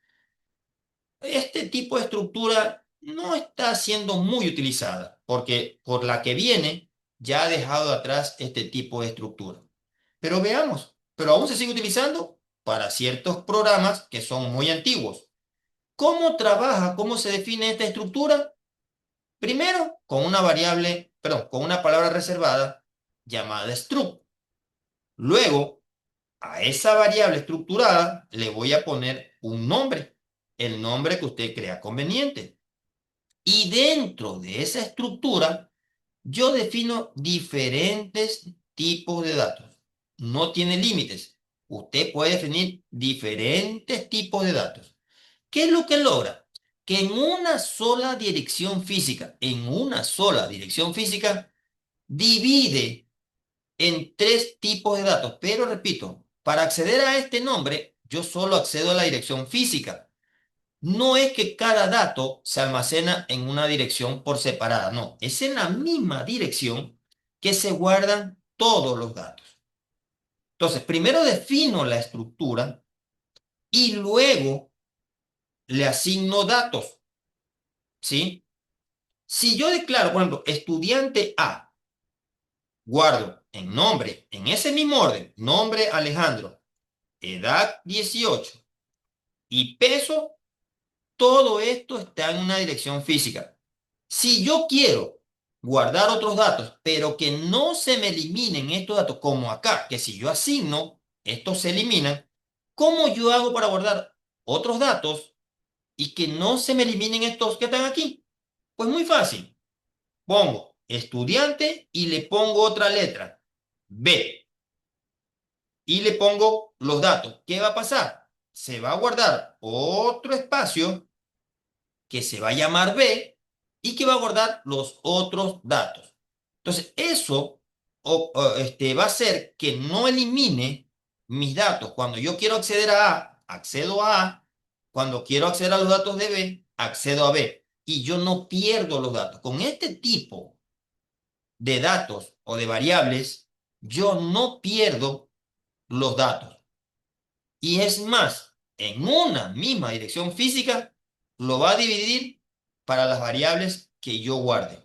Este tipo de estructura no está siendo muy utilizada, porque por la que viene ya ha dejado atrás este tipo de estructura. Pero veamos, pero aún se sigue utilizando para ciertos programas que son muy antiguos. ¿Cómo trabaja, cómo se define esta estructura? Primero, con una variable, perdón, con una palabra reservada llamada struct. Luego, a esa variable estructurada le voy a poner un nombre. el nombre que usted crea conveniente. Y dentro de esa estructura, yo defino diferentes tipos de datos. No tiene límites. Usted puede definir diferentes tipos de datos. ¿Qué es lo que logra? Que en una sola dirección física, divide en tres tipos de datos. Pero repito, para acceder a este nombre, yo solo accedo a la dirección física. No es que cada dato se almacena en una dirección por separada, no, es en la misma dirección que se guardan todos los datos. Entonces, primero defino la estructura y luego le asigno datos, ¿sí? Si yo declaro, por ejemplo, estudiante A, guardo en nombre, en ese mismo orden, nombre Alejandro, edad 18 y peso, todo esto está en una dirección física. Si yo quiero guardar otros datos, pero que no se me eliminen estos datos, como acá, que si yo asigno, estos se eliminan, ¿cómo yo hago para guardar otros datos y que no se me eliminen estos que están aquí? Pues muy fácil. Pongo estudiante y le pongo otra letra, B, y le pongo los datos. ¿Qué va a pasar? Se va a guardar otro espacio que se va a llamar B y que va a guardar los otros datos. Entonces, eso va a hacer que no elimine mis datos. Cuando yo quiero acceder a A, accedo a A. Cuando quiero acceder a los datos de B, accedo a B. Y yo no pierdo los datos. Con este tipo de datos o de variables, yo no pierdo los datos. Y es más, en una misma dirección física, lo va a dividir para las variables que yo guarde.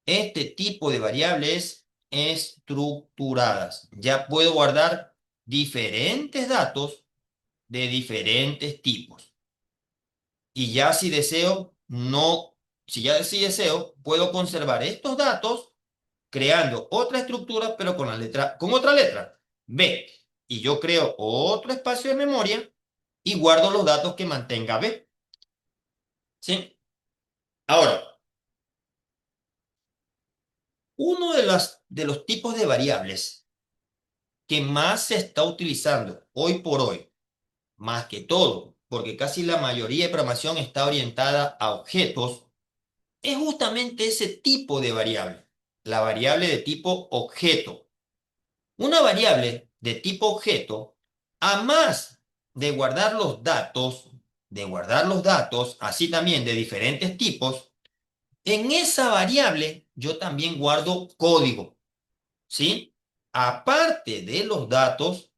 Este tipo de variables estructuradas. Ya puedo guardar diferentes datos de diferentes tipos. Y ya si deseo, si deseo, puedo conservar estos datos creando otra estructura, pero con otra letra, B. Y yo creo otro espacio de memoria y guardo los datos que mantenga B. ¿Sí? Ahora, uno de los tipos de variables que más se está utilizando hoy por hoy, más que todo, porque casi la mayoría de programación está orientada a objetos, es justamente ese tipo de variable, la variable de tipo objeto. Una variable de tipo objeto, a más de guardar los datos, así también de diferentes tipos, en esa variable yo también guardo código, ¿sí? Aparte de los datos,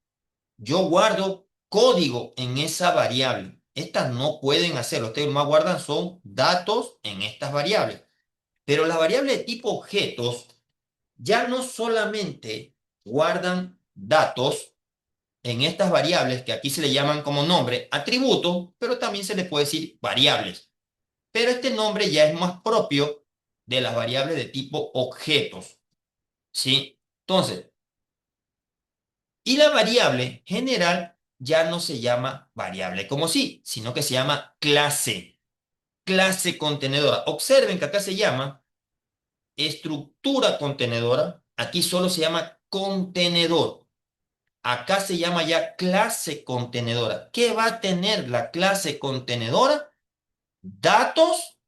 yo guardo código en esa variable. Estas no pueden hacerlo, ustedes más guardan son datos en estas variables. Pero las variables de tipo objetos ya no solamente guardan datos en estas variables, que aquí se le llaman como nombre atributos, pero también se le puede decir variables. Pero este nombre ya es más propio de las variables de tipo objetos, ¿sí? Entonces, y la variable general ya no se llama variable como sí, sino que se llama clase contenedora. Observen que acá se llama estructura contenedora, aquí solo se llama contenedor. Acá se llama ya clase contenedora. ¿Qué va a tener la clase contenedora? Datos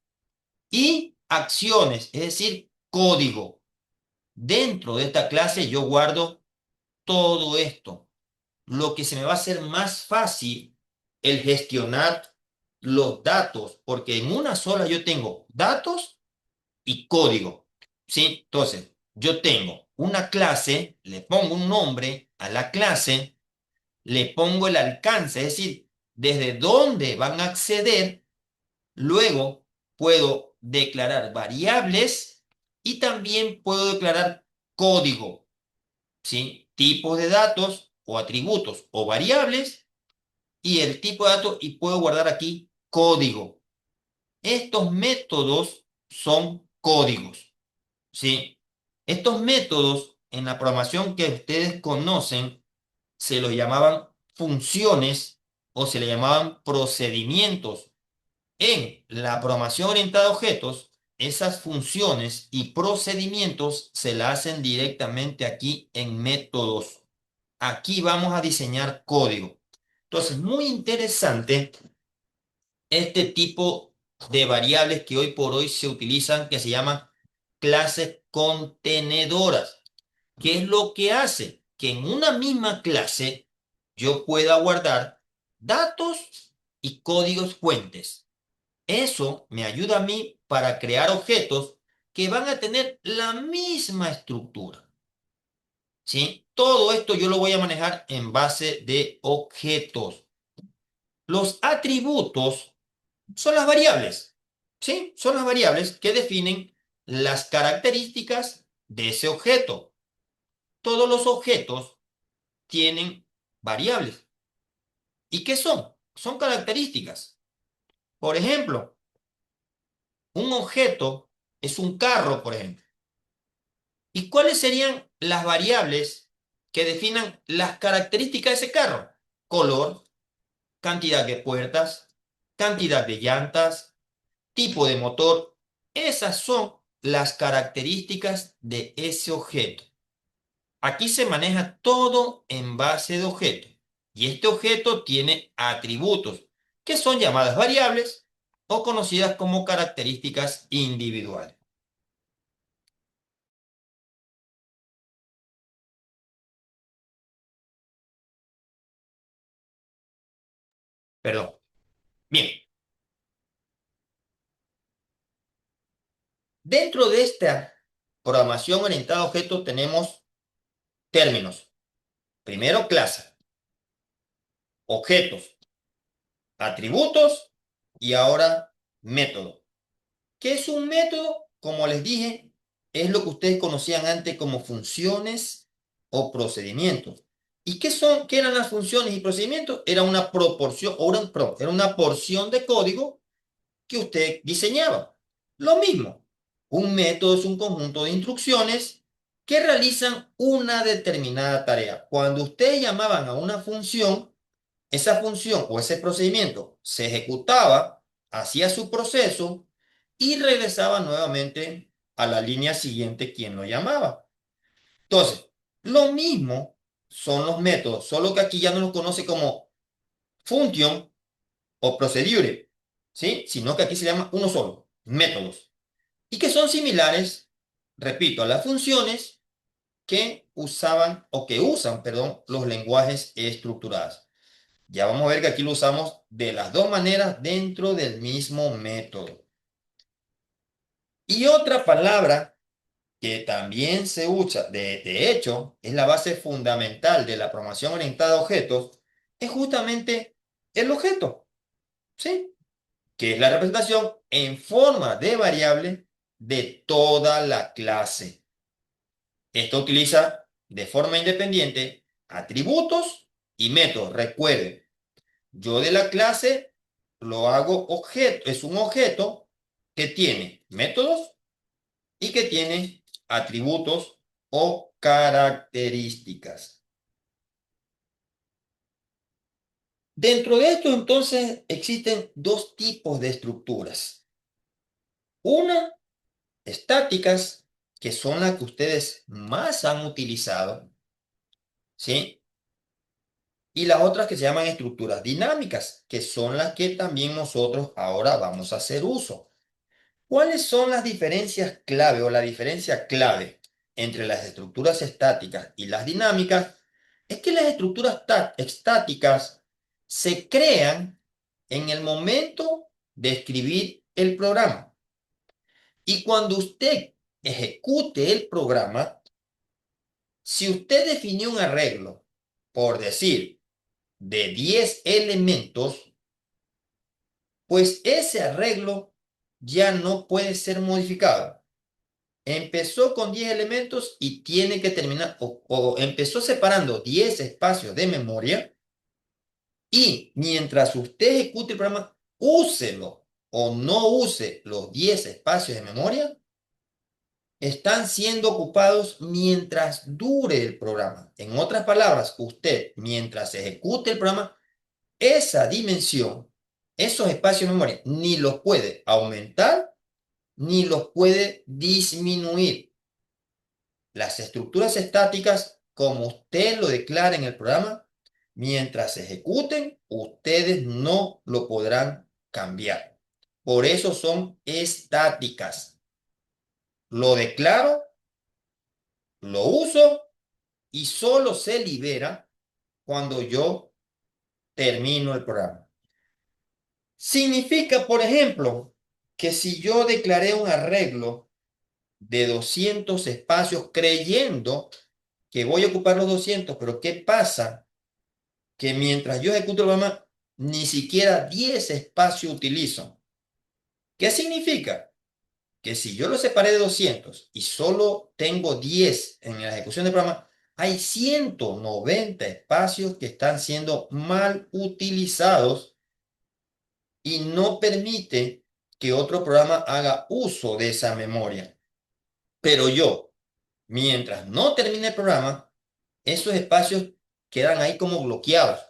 y acciones, es decir, código. Dentro de esta clase yo guardo todo esto, lo que se me va a hacer más fácil el gestionar los datos, porque en una sola yo tengo datos y código, ¿sí? Entonces, yo tengo una clase, le pongo un nombre a la clase, le pongo el alcance, es decir, desde dónde van a acceder, luego puedo declarar variables y también puedo declarar código, ¿sí? Tipos de datos o atributos o variables y el tipo de datos y puedo guardar aquí código. Estos métodos son códigos, ¿sí? Estos métodos en la programación que ustedes conocen se los llamaban funciones o se le llamaban procedimientos. En la programación orientada a objetos, esas funciones y procedimientos se la hacen directamente aquí en métodos. Aquí vamos a diseñar código. Entonces, muy interesante este tipo de variables que hoy por hoy se utilizan, que se llaman clases contenedoras. ¿Qué es lo que hace? Que en una misma clase yo pueda guardar datos y códigos fuentes. Eso me ayuda a mí para crear objetos que van a tener la misma estructura. ¿Sí? Todo esto yo lo voy a manejar en base de objetos. Los atributos son las variables. ¿Sí? Son las variables que definen las características de ese objeto. Todos los objetos tienen variables. ¿Y qué son? Son características. Por ejemplo, un objeto es un carro, por ejemplo. ¿Y cuáles serían las variables que definan las características de ese carro? Color, cantidad de puertas, cantidad de llantas, tipo de motor. Esas son las características de ese objeto. Aquí se maneja todo en base de objeto. Y este objeto tiene atributos, que son llamadas variables o conocidas como características individuales. Perdón. Bien. Dentro de esta programación orientada a objetos tenemos términos. Primero, clase, objetos, atributos y ahora método. ¿Qué es un método? Como les dije, es lo que ustedes conocían antes como funciones o procedimientos. ¿Y qué son? ¿Qué eran las funciones y procedimientos? Era una proporción, era una porción de código que usted diseñaba. Lo mismo, un método es un conjunto de instrucciones que realizan una determinada tarea. Cuando ustedes llamaban a una función, esa función o ese procedimiento se ejecutaba, hacía su proceso y regresaba nuevamente a la línea siguiente quien lo llamaba. Entonces, lo mismo son los métodos, solo que aquí ya no los conoce como function o procedure, ¿sí? Sino que aquí se llama uno solo, métodos. Y que son similares, repito, a las funciones que usaban o que usan, perdón, los lenguajes estructurados. Ya vamos a ver que aquí lo usamos de las dos maneras dentro del mismo método. Y otra palabra que también se usa, de hecho, es la base fundamental de la programación orientada a objetos, es justamente el objeto, ¿sí? Que es la representación en forma de variable de toda la clase. Esto utiliza de forma independiente atributos y métodos. Recuerden, yo de la clase lo hago objeto, es un objeto que tiene métodos y que tiene atributos o características. Dentro de esto, entonces, existen dos tipos de estructuras. Una, estáticas, que son las que ustedes más han utilizado, ¿sí? Y las otras que se llaman estructuras dinámicas, que son las que también nosotros ahora vamos a hacer uso. ¿Cuáles son las diferencias clave o la diferencia clave entre las estructuras estáticas y las dinámicas? Es que las estructuras estáticas se crean en el momento de escribir el programa. Y cuando usted ejecute el programa, si usted definió un arreglo, por decir, de 10 elementos, pues ese arreglo ya no puede ser modificado. Empezó con 10 elementos y tiene que terminar, o empezó separando 10 espacios de memoria y mientras usted ejecute el programa, úselo o no use los 10 espacios de memoria, están siendo ocupados mientras dure el programa. En otras palabras, usted, mientras ejecute el programa, esa dimensión, esos espacios de memoria, ni los puede aumentar ni los puede disminuir. Las estructuras estáticas, como usted lo declara en el programa, mientras se ejecuten, ustedes no lo podrán cambiar. Por eso son estáticas. Lo declaro, lo uso y solo se libera cuando yo termino el programa. Significa, por ejemplo, que si yo declaré un arreglo de 200 espacios creyendo que voy a ocupar los 200, pero ¿qué pasa? Que mientras yo ejecuto el programa, ni siquiera 10 espacios utilizo. ¿Qué significa? Que si yo lo separé de 200 y solo tengo 10 en la ejecución del programa, hay 190 espacios que están siendo mal utilizados y no permite que otro programa haga uso de esa memoria. Pero yo, mientras no termine el programa, esos espacios quedan ahí como bloqueados.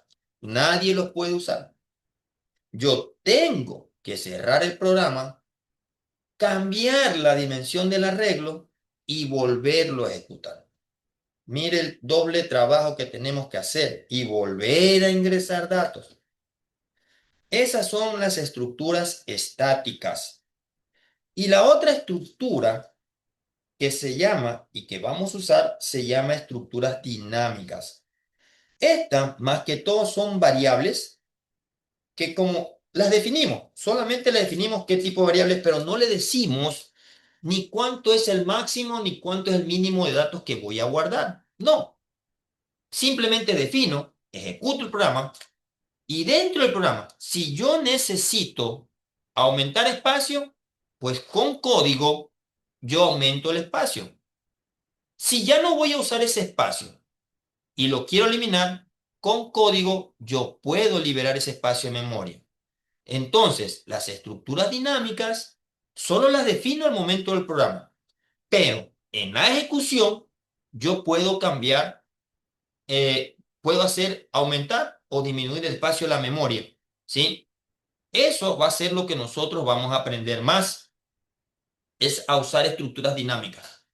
Nadie los puede usar. Yo tengo que cerrar el programa, cambiar la dimensión del arreglo y volverlo a ejecutar. Mire el doble trabajo que tenemos que hacer y volver a ingresar datos. Esas son las estructuras estáticas. Y la otra estructura que se llama y que vamos a usar se llama estructuras dinámicas. Estas, más que todo, son variables que como las definimos, solamente le definimos qué tipo de variables, pero no le decimos ni cuánto es el máximo ni cuánto es el mínimo de datos que voy a guardar. No, simplemente defino, ejecuto el programa y dentro del programa, si yo necesito aumentar espacio, pues con código yo aumento el espacio. Si ya no voy a usar ese espacio y lo quiero eliminar, con código yo puedo liberar ese espacio de memoria. Entonces, las estructuras dinámicas solo las defino al momento del programa, pero en la ejecución yo puedo cambiar, puedo hacer aumentar o disminuir el espacio de la memoria, ¿sí? Eso va a ser lo que nosotros vamos a aprender más, es a usar estructuras dinámicas.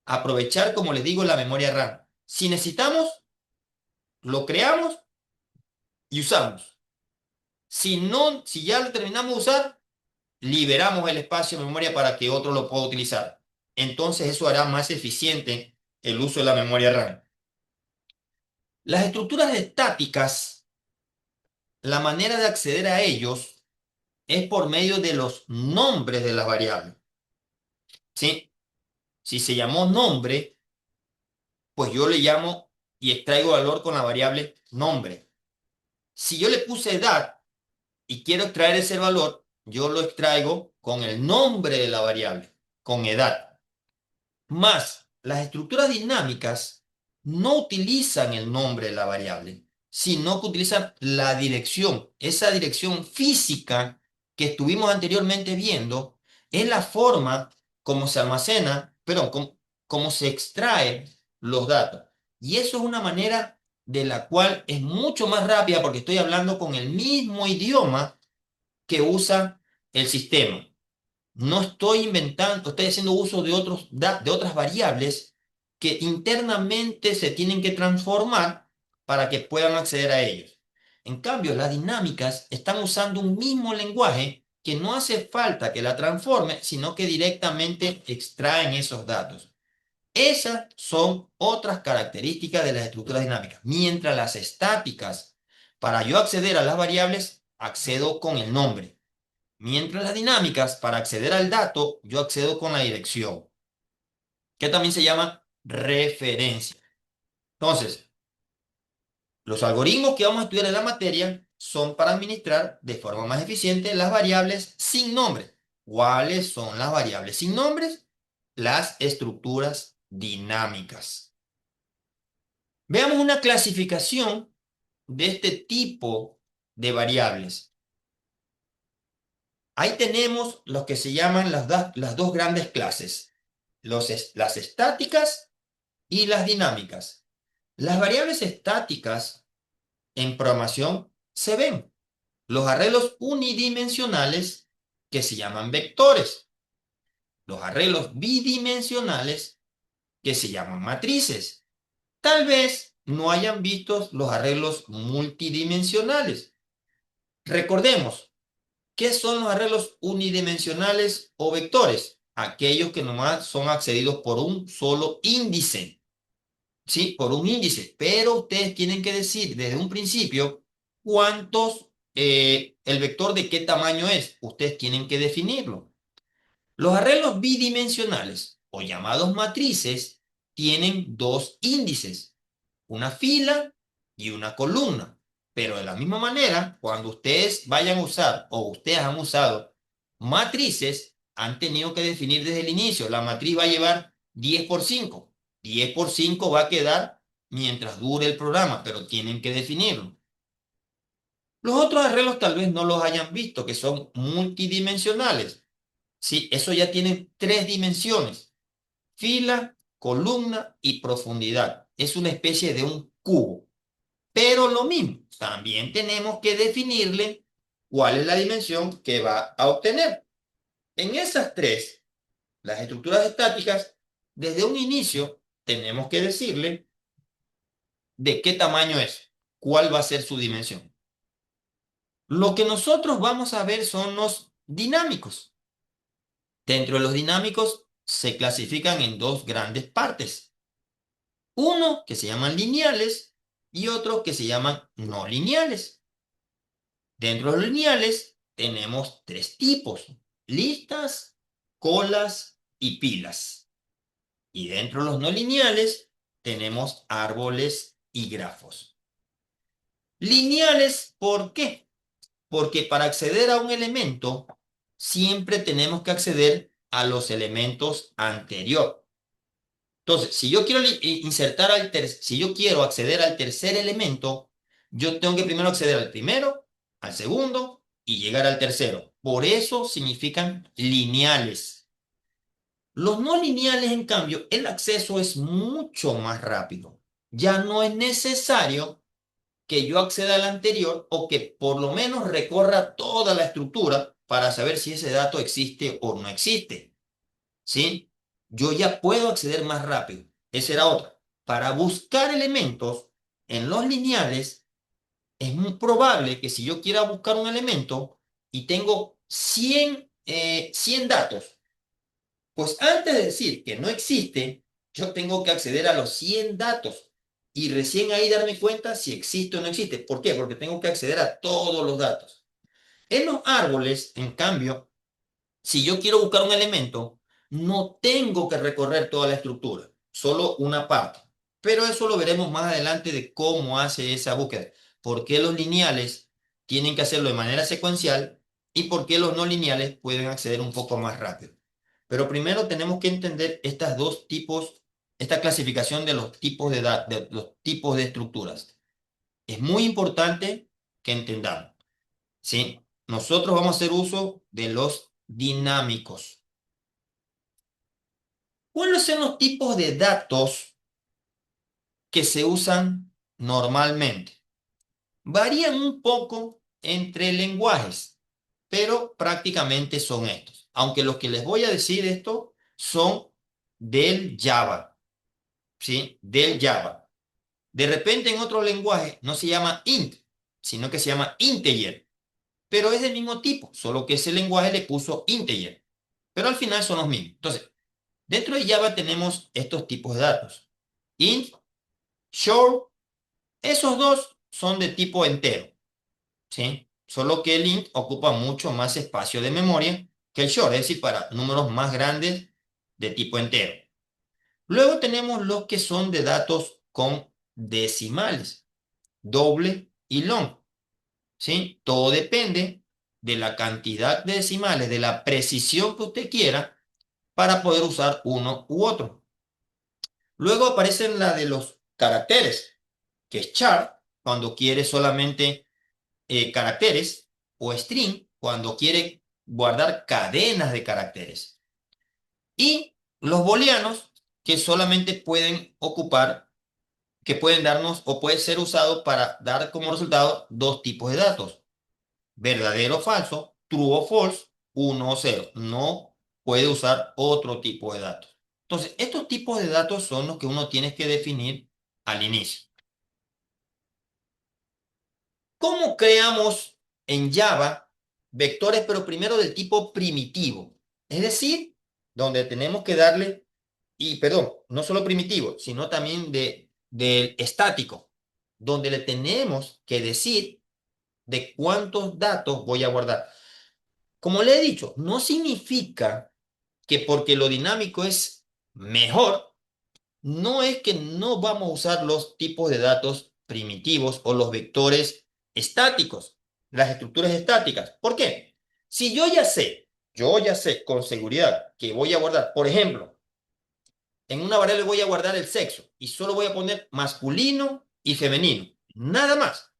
Aprovechar, como les digo, la memoria RAM. Si necesitamos, lo creamos y usamos. Si no, si ya lo terminamos de usar, liberamos el espacio de memoria para que otro lo pueda utilizar. Entonces eso hará más eficiente el uso de la memoria RAM. Las estructuras estáticas, la manera de acceder a ellos es por medio de los nombres de las variables. ¿Sí? Si se llamó nombre, pues yo le llamo y extraigo valor con la variable nombre. Si yo le puse edad y quiero extraer ese valor, yo lo extraigo con el nombre de la variable, con edad. Más, las estructuras dinámicas no utilizan el nombre de la variable, sino que utilizan la dirección. Esa dirección física que estuvimos anteriormente viendo es la forma como se almacena, perdón, como se extrae los datos. Y eso es una manera de la cual es mucho más rápida porque estoy hablando con el mismo idioma que usa el sistema. No estoy inventando, estoy haciendo uso de otras variables que internamente se tienen que transformar para que puedan acceder a ellos. En cambio, las dinámicas están usando un mismo lenguaje que no hace falta que la transforme, sino que directamente extraen esos datos. Esas son otras características de las estructuras dinámicas. Mientras las estáticas, para yo acceder a las variables, accedo con el nombre. Mientras las dinámicas, para acceder al dato, yo accedo con la dirección, que también se llama referencia. Entonces, los algoritmos que vamos a estudiar en la materia son para administrar de forma más eficiente las variables sin nombre. ¿Cuáles son las variables sin nombres? Las estructuras dinámicas. Veamos una clasificación de este tipo de variables. Ahí tenemos lo que se llaman las dos grandes clases, las estáticas y las dinámicas. Las variables estáticas en programación se ven. Los arreglos unidimensionales que se llaman vectores. Los arreglos bidimensionales que se llaman matrices. Tal vez no hayan visto los arreglos multidimensionales. Recordemos, ¿qué son los arreglos unidimensionales o vectores? Aquellos que nomás son accedidos por un solo índice. ¿Sí? Por un índice. Pero ustedes tienen que decir desde un principio el vector de qué tamaño es. Ustedes tienen que definirlo. Los arreglos bidimensionales o llamados matrices tienen dos índices, una fila y una columna. Pero de la misma manera, cuando ustedes vayan a usar o ustedes han usado matrices, han tenido que definir desde el inicio. La matriz va a llevar 10 por 5. 10 por 5 va a quedar mientras dure el programa, pero tienen que definirlo. Los otros arreglos tal vez no los hayan visto, que son multidimensionales. Sí, eso ya tiene 3 dimensiones: fila, columna y profundidad. Es una especie de un cubo. Pero lo mismo, también tenemos que definirle cuál es la dimensión que va a obtener. En esas 3, las estructuras estáticas, desde un inicio tenemos que decirle de qué tamaño es, cuál va a ser su dimensión. Lo que nosotros vamos a ver son los dinámicos. Dentro de los dinámicos se clasifican en 2 grandes partes. Uno que se llaman lineales y otro que se llaman no lineales. Dentro de los lineales tenemos 3 tipos: listas, colas y pilas. Y dentro de los no lineales tenemos árboles y grafos. Lineales, ¿por qué? Porque para acceder a un elemento siempre tenemos que acceder a los elementos anteriores. Entonces, si yo quiero si yo quiero acceder al tercer elemento, yo tengo que primero acceder al primero, al segundo y llegar al tercero. Por eso significan lineales. Los no lineales, en cambio, el acceso es mucho más rápido. Ya no es necesario que yo acceda al anterior o que por lo menos recorra toda la estructura para saber si ese dato existe o no existe. ¿Sí? Yo ya puedo acceder más rápido. Esa era otra. Para buscar elementos en los lineales, es muy probable que si yo quiera buscar un elemento y tengo 100 datos, pues antes de decir que no existe, yo tengo que acceder a los 100 datos y recién ahí darme cuenta si existe o no existe. ¿Por qué? Porque tengo que acceder a todos los datos. En los árboles, en cambio, si yo quiero buscar un elemento, no tengo que recorrer toda la estructura, solo una parte. Pero eso lo veremos más adelante de cómo hace esa búsqueda. ¿Por qué los lineales tienen que hacerlo de manera secuencial y por qué los no lineales pueden acceder un poco más rápido? Pero primero tenemos que entender estas 2 tipos, esta clasificación de los tipos de los tipos de estructuras. Es muy importante que entendamos, ¿sí? Nosotros vamos a hacer uso de los dinámicos. ¿Cuáles son los tipos de datos que se usan normalmente? Varían un poco entre lenguajes, pero prácticamente son estos. Aunque los que les voy a decir esto son del Java, ¿sí? Del Java. De repente en otro lenguaje no se llama int, sino que se llama integer. Pero es del mismo tipo, solo que ese lenguaje le puso integer. Pero al final son los mismos. Entonces, dentro de Java tenemos estos tipos de datos: int, short. Esos dos son de tipo entero, ¿sí? Solo que el int ocupa mucho más espacio de memoria que el short, es decir, para números más grandes de tipo entero. Luego tenemos los que son de datos con decimales, doble y long, ¿sí? Todo depende de la cantidad de decimales, de la precisión que usted quiera para poder usar uno u otro. Luego aparecen la de los caracteres, que es char cuando quiere solamente caracteres, o string cuando quiere guardar cadenas de caracteres. Y los booleanos, que solamente pueden ocupar que pueden darnos o puede ser usado para dar como resultado dos tipos de datos: verdadero o falso, true o false, 1 o 0. No puede usar otro tipo de datos. Entonces, estos tipos de datos son los que uno tiene que definir al inicio. ¿Cómo creamos en Java vectores, pero primero del tipo primitivo? Es decir, donde tenemos que darle, y perdón, no solo primitivo, sino también del estático, donde le tenemos que decir de cuántos datos voy a guardar. Como le he dicho, no significa que porque lo dinámico es mejor, no es que no vamos a usar los tipos de datos primitivos o los vectores estáticos, las estructuras estáticas. ¿Por qué? Si yo ya sé con seguridad que voy a guardar, por ejemplo, en una variable voy a guardar el sexo y solo voy a poner masculino y femenino, nada más.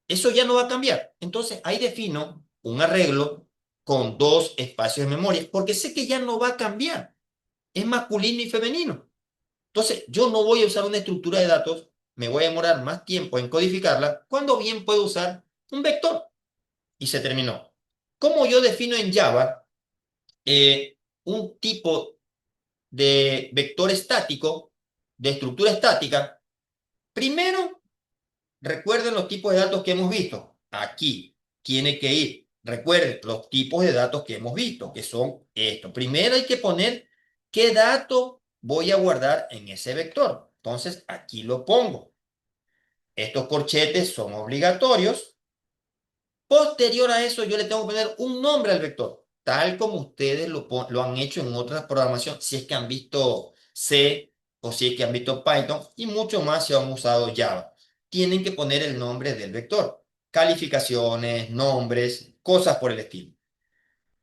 Eso ya no va a cambiar. Entonces ahí defino un arreglo con dos espacios de memoria porque sé que ya no va a cambiar. Es masculino y femenino. Entonces, yo no voy a usar una estructura de datos, me voy a demorar más tiempo en codificarla, cuando bien puedo usar un vector. Y se terminó. ¿Cómo yo defino en Java un tipo de vector estático, de estructura estática? Primero, recuerden los tipos de datos que hemos visto. Aquí tiene que ir. Recuerden los tipos de datos que hemos visto, que son estos. Primero hay que poner qué dato voy a guardar en ese vector. Entonces, aquí lo pongo. Estos corchetes son obligatorios. Posterior a eso, yo le tengo que poner un nombre al vector, tal como ustedes lo han hecho en otras programaciones, si es que han visto C o si es que han visto Python y mucho más si han usado Java. Tienen que poner el nombre del vector, calificaciones, nombres, cosas por el estilo.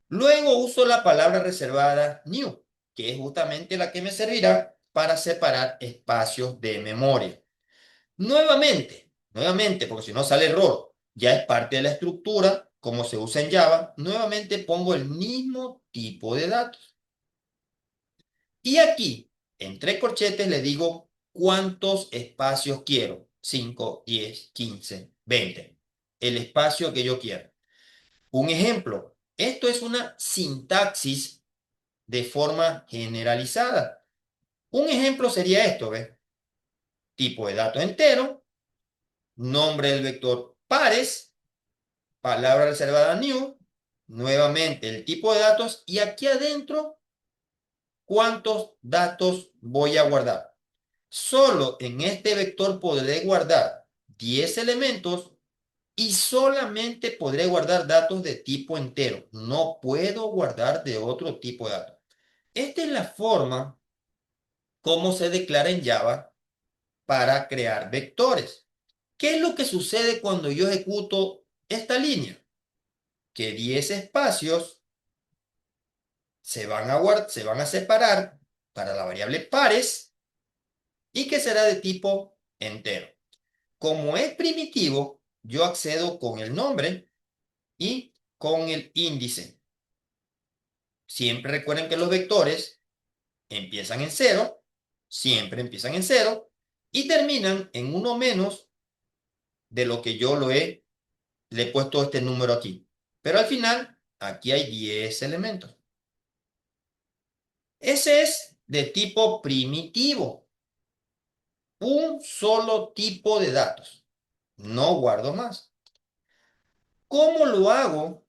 Luego uso la palabra reservada new, que es justamente la que me servirá para separar espacios de memoria. Nuevamente, porque si no sale error, ya es parte de la estructura, como se usa en Java, nuevamente pongo el mismo tipo de datos. Y aquí, entre corchetes, le digo cuántos espacios quiero. 5, 10, 15, 20. El espacio que yo quiero. Un ejemplo, esto es una sintaxis de forma generalizada. Un ejemplo sería esto, ¿ves? Tipo de datos entero, nombre del vector pares, palabra reservada new, nuevamente el tipo de datos y aquí adentro cuántos datos voy a guardar. Solo en este vector podré guardar 10 elementos y solamente podré guardar datos de tipo entero. No puedo guardar de otro tipo de datos. Esta es la forma como se declara en Java para crear vectores. ¿Qué es lo que sucede cuando yo ejecuto esta línea? Que 10 espacios se van a separar para la variable pares y que será de tipo entero. Como es primitivo, yo accedo con el nombre y con el índice. Siempre recuerden que los vectores empiezan en 0, siempre empiezan en 0 y terminan en uno menos de lo que yo le he puesto este número aquí. Pero al final, aquí hay 10 elementos. Ese es de tipo primitivo. Un solo tipo de datos. No guardo más. ¿Cómo lo hago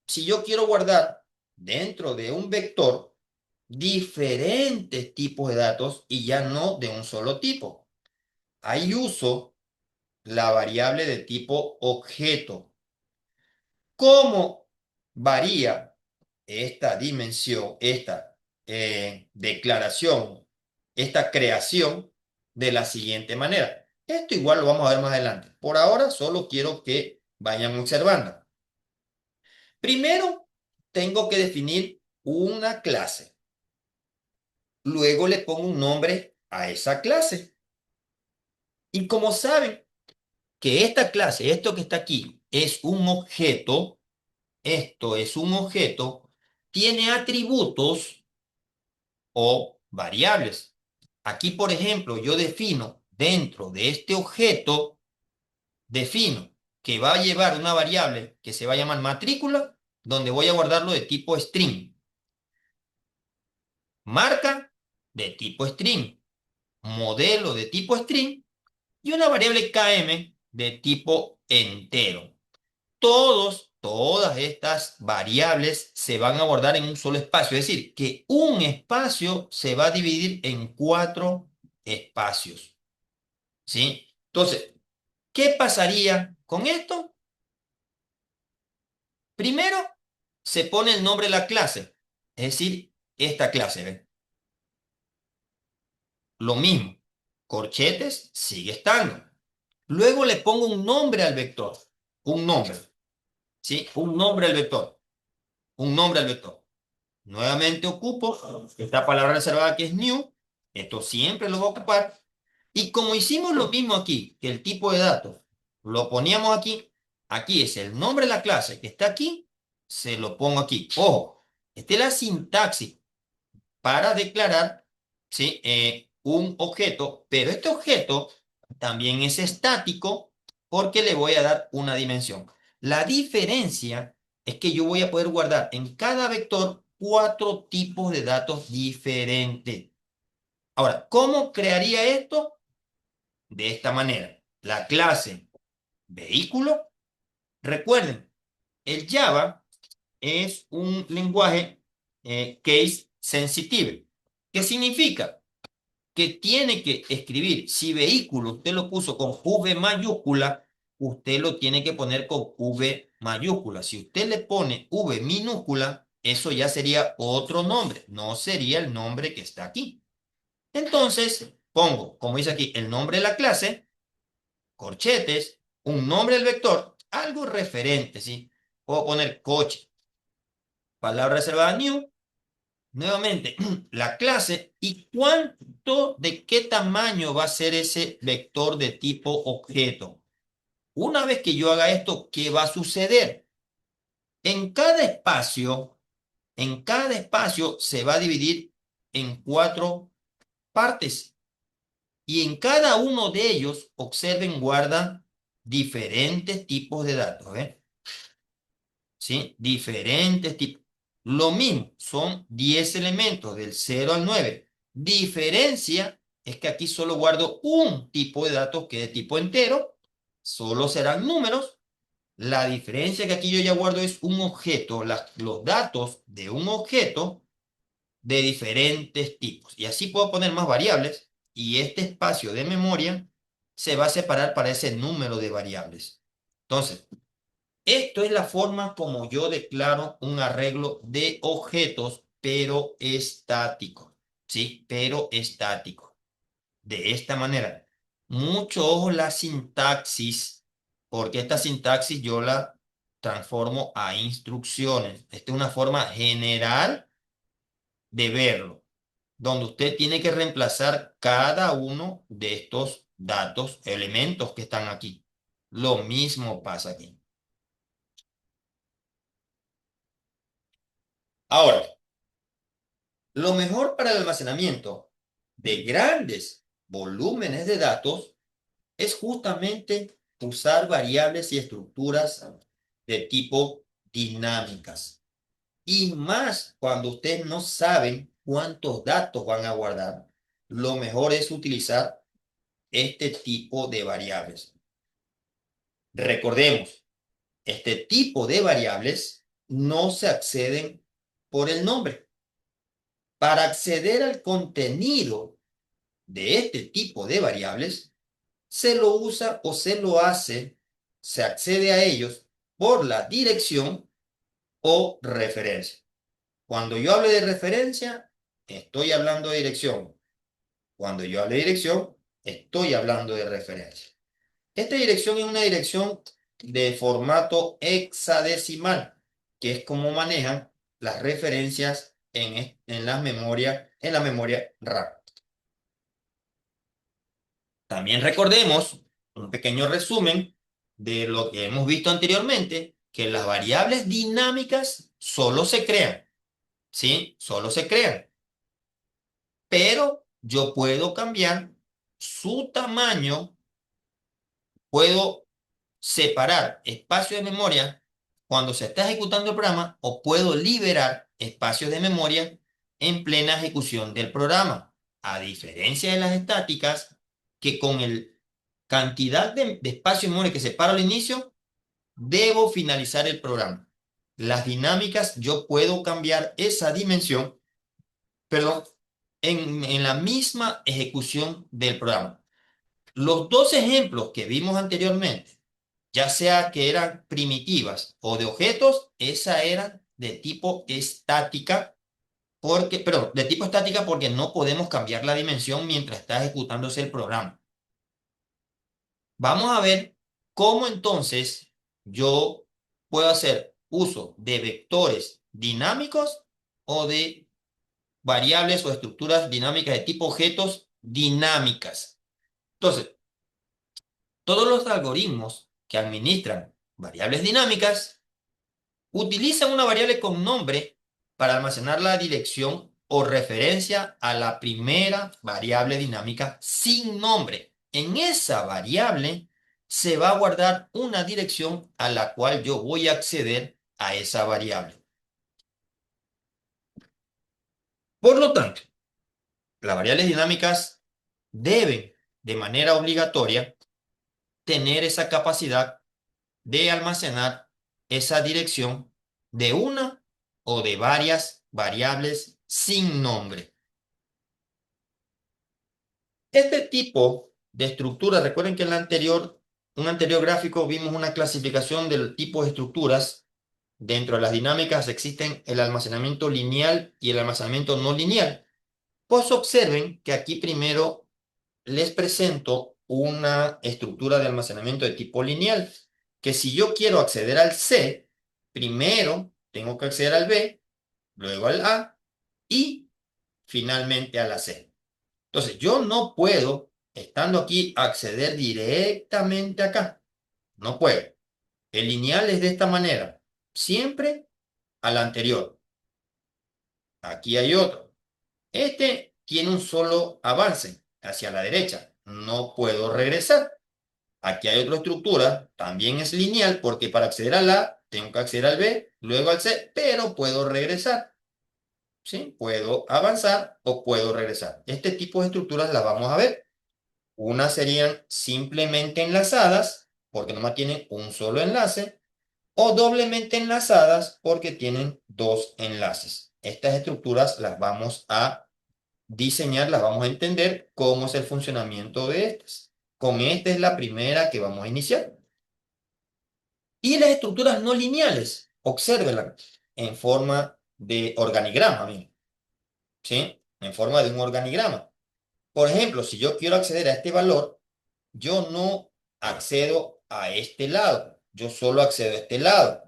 si yo quiero guardar dentro de un vector diferentes tipos de datos y ya no de un solo tipo? Ahí uso la variable de tipo objeto. ¿Cómo varía esta dimensión, esta declaración, esta creación de la siguiente manera? Esto igual lo vamos a ver más adelante. Por ahora solo quiero que vayan observando. Primero, tengo que definir una clase. Luego le pongo un nombre a esa clase. Y como saben que esta clase, esto que está aquí, es un objeto, esto es un objeto, tiene atributos o variables. Aquí, por ejemplo, yo defino dentro de este objeto, defino que va a llevar una variable que se va a llamar matrícula, donde voy a guardarlo de tipo string. Marca de tipo string. Modelo de tipo string. Y una variable km de tipo entero. Todas estas variables se van a guardar en un solo espacio. Es decir, que un espacio se va a dividir en 4 espacios. ¿Sí? Entonces, ¿qué pasaría con esto? Primero, se pone el nombre de la clase. Es decir, esta clase. ¿Ven? Lo mismo. Corchetes sigue estando. Luego le pongo un nombre al vector. Un nombre. ¿Sí? Un nombre al vector. Un nombre al vector. Nuevamente ocupo esta palabra reservada que es new. Esto siempre lo voy a ocupar. Y como hicimos lo mismo aquí, que el tipo de datos lo poníamos aquí, aquí es el nombre de la clase que está aquí, se lo pongo aquí. Ojo, esta es la sintaxis para declarar, ¿sí? Un objeto, pero este objeto también es estático porque le voy a dar una dimensión. La diferencia es que yo voy a poder guardar en cada vector 4 tipos de datos diferentes. Ahora, ¿cómo crearía esto? De esta manera. La clase vehículo, recuerden, el Java es un lenguaje case sensitive. ¿Qué significa? Que tiene que escribir, si vehículo usted lo puso con V mayúscula, usted lo tiene que poner con V mayúscula. Si usted le pone V minúscula, eso ya sería otro nombre, no sería el nombre que está aquí. Entonces, pongo, como dice aquí, el nombre de la clase, corchetes, un nombre del vector, algo referente, ¿sí? Puedo poner coche, palabra reservada new, nuevamente la clase y de qué tamaño va a ser ese vector de tipo objeto. Una vez que yo haga esto, ¿qué va a suceder? En cada espacio se va a dividir en 4 partes. Y en cada uno de ellos, observen, guardan diferentes tipos de datos. ¿Ven? ¿Sí? Diferentes tipos. Lo mismo, son 10 elementos del 0 al 9. Diferencia es que aquí solo guardo un tipo de datos que es de tipo entero. Solo serán números. La diferencia que aquí yo ya guardo es un objeto, los datos de un objeto de diferentes tipos. Y así puedo poner más variables y este espacio de memoria se va a separar para ese número de variables. Entonces, esto es la forma como yo declaro un arreglo de objetos, pero estático. ¿Sí? Pero estático. De esta manera. Mucho ojo la sintaxis, porque esta sintaxis yo la transformo a instrucciones. Esta es una forma general de verlo, donde usted tiene que reemplazar cada uno de estos datos, elementos que están aquí. Lo mismo pasa aquí. Ahora, lo mejor para el almacenamiento de grandes volúmenes de datos es justamente usar variables y estructuras de tipo dinámicas. Y más cuando ustedes no saben cuántos datos van a guardar, lo mejor es utilizar este tipo de variables. Recordemos, este tipo de variables no se acceden por el nombre. Para acceder al contenido de este tipo de variables, se lo usa o se lo hace, se accede a ellos por la dirección o referencia. Cuando yo hable de referencia, estoy hablando de dirección. Cuando yo hable de dirección, estoy hablando de referencia. Esta dirección es una dirección de formato hexadecimal, que es como manejan las referencias en la memoria RAM. También recordemos un pequeño resumen de lo que hemos visto anteriormente, que las variables dinámicas solo se crean, ¿sí? Solo se crean. Pero yo puedo cambiar su tamaño, puedo separar espacio de memoria cuando se está ejecutando el programa o puedo liberar espacios de memoria en plena ejecución del programa. A diferencia de las estáticas, que con el cantidad de espacio de memoria que separo al inicio, debo finalizar el programa. Las dinámicas, yo puedo cambiar esa dimensión, perdón, en la misma ejecución del programa. Los dos ejemplos que vimos anteriormente, ya sea que eran primitivas o de objetos, esa era de tipo estática, de tipo estática porque no podemos cambiar la dimensión mientras está ejecutándose el programa. Vamos a ver cómo entonces yo puedo hacer uso de vectores dinámicos o de variables o estructuras dinámicas de tipo objetos dinámicas. Entonces, todos los algoritmos que administran variables dinámicas utilizan una variable con nombre para almacenar la dirección o referencia a la primera variable dinámica sin nombre. En esa variable se va a guardar una dirección a la cual yo voy a acceder a esa variable. Por lo tanto, las variables dinámicas deben, de manera obligatoria, tener esa capacidad de almacenar esa dirección de una o de varias variables sin nombre. Este tipo de estructura, recuerden que en un anterior gráfico vimos una clasificación del tipo de estructuras. Dentro de las dinámicas existen el almacenamiento lineal y el almacenamiento no lineal. Pues observen que aquí primero les presento una estructura de almacenamiento de tipo lineal, que si yo quiero acceder al C, primero tengo que acceder al B, luego al A y finalmente a la C. Entonces, yo no puedo, estando aquí, acceder directamente acá. No puedo. El lineal es de esta manera, siempre al anterior. Aquí hay otro. Este tiene un solo avance hacia la derecha. No puedo regresar. Aquí hay otra estructura, también es lineal, porque para acceder al A tengo que acceder al B, luego al C, pero puedo regresar. ¿Sí? Puedo avanzar o puedo regresar. Este tipo de estructuras las vamos a ver. Unas serían simplemente enlazadas, porque nomás tienen un solo enlace, o doblemente enlazadas, porque tienen dos enlaces. Estas estructuras las vamos a diseñar, las vamos a entender cómo es el funcionamiento de estas. Con esta es la primera que vamos a iniciar. Y las estructuras no lineales, obsérvenlas en forma de organigrama, miren, ¿sí? En forma de un organigrama. Por ejemplo, si yo quiero acceder a este valor, yo no accedo a este lado, yo solo accedo a este lado.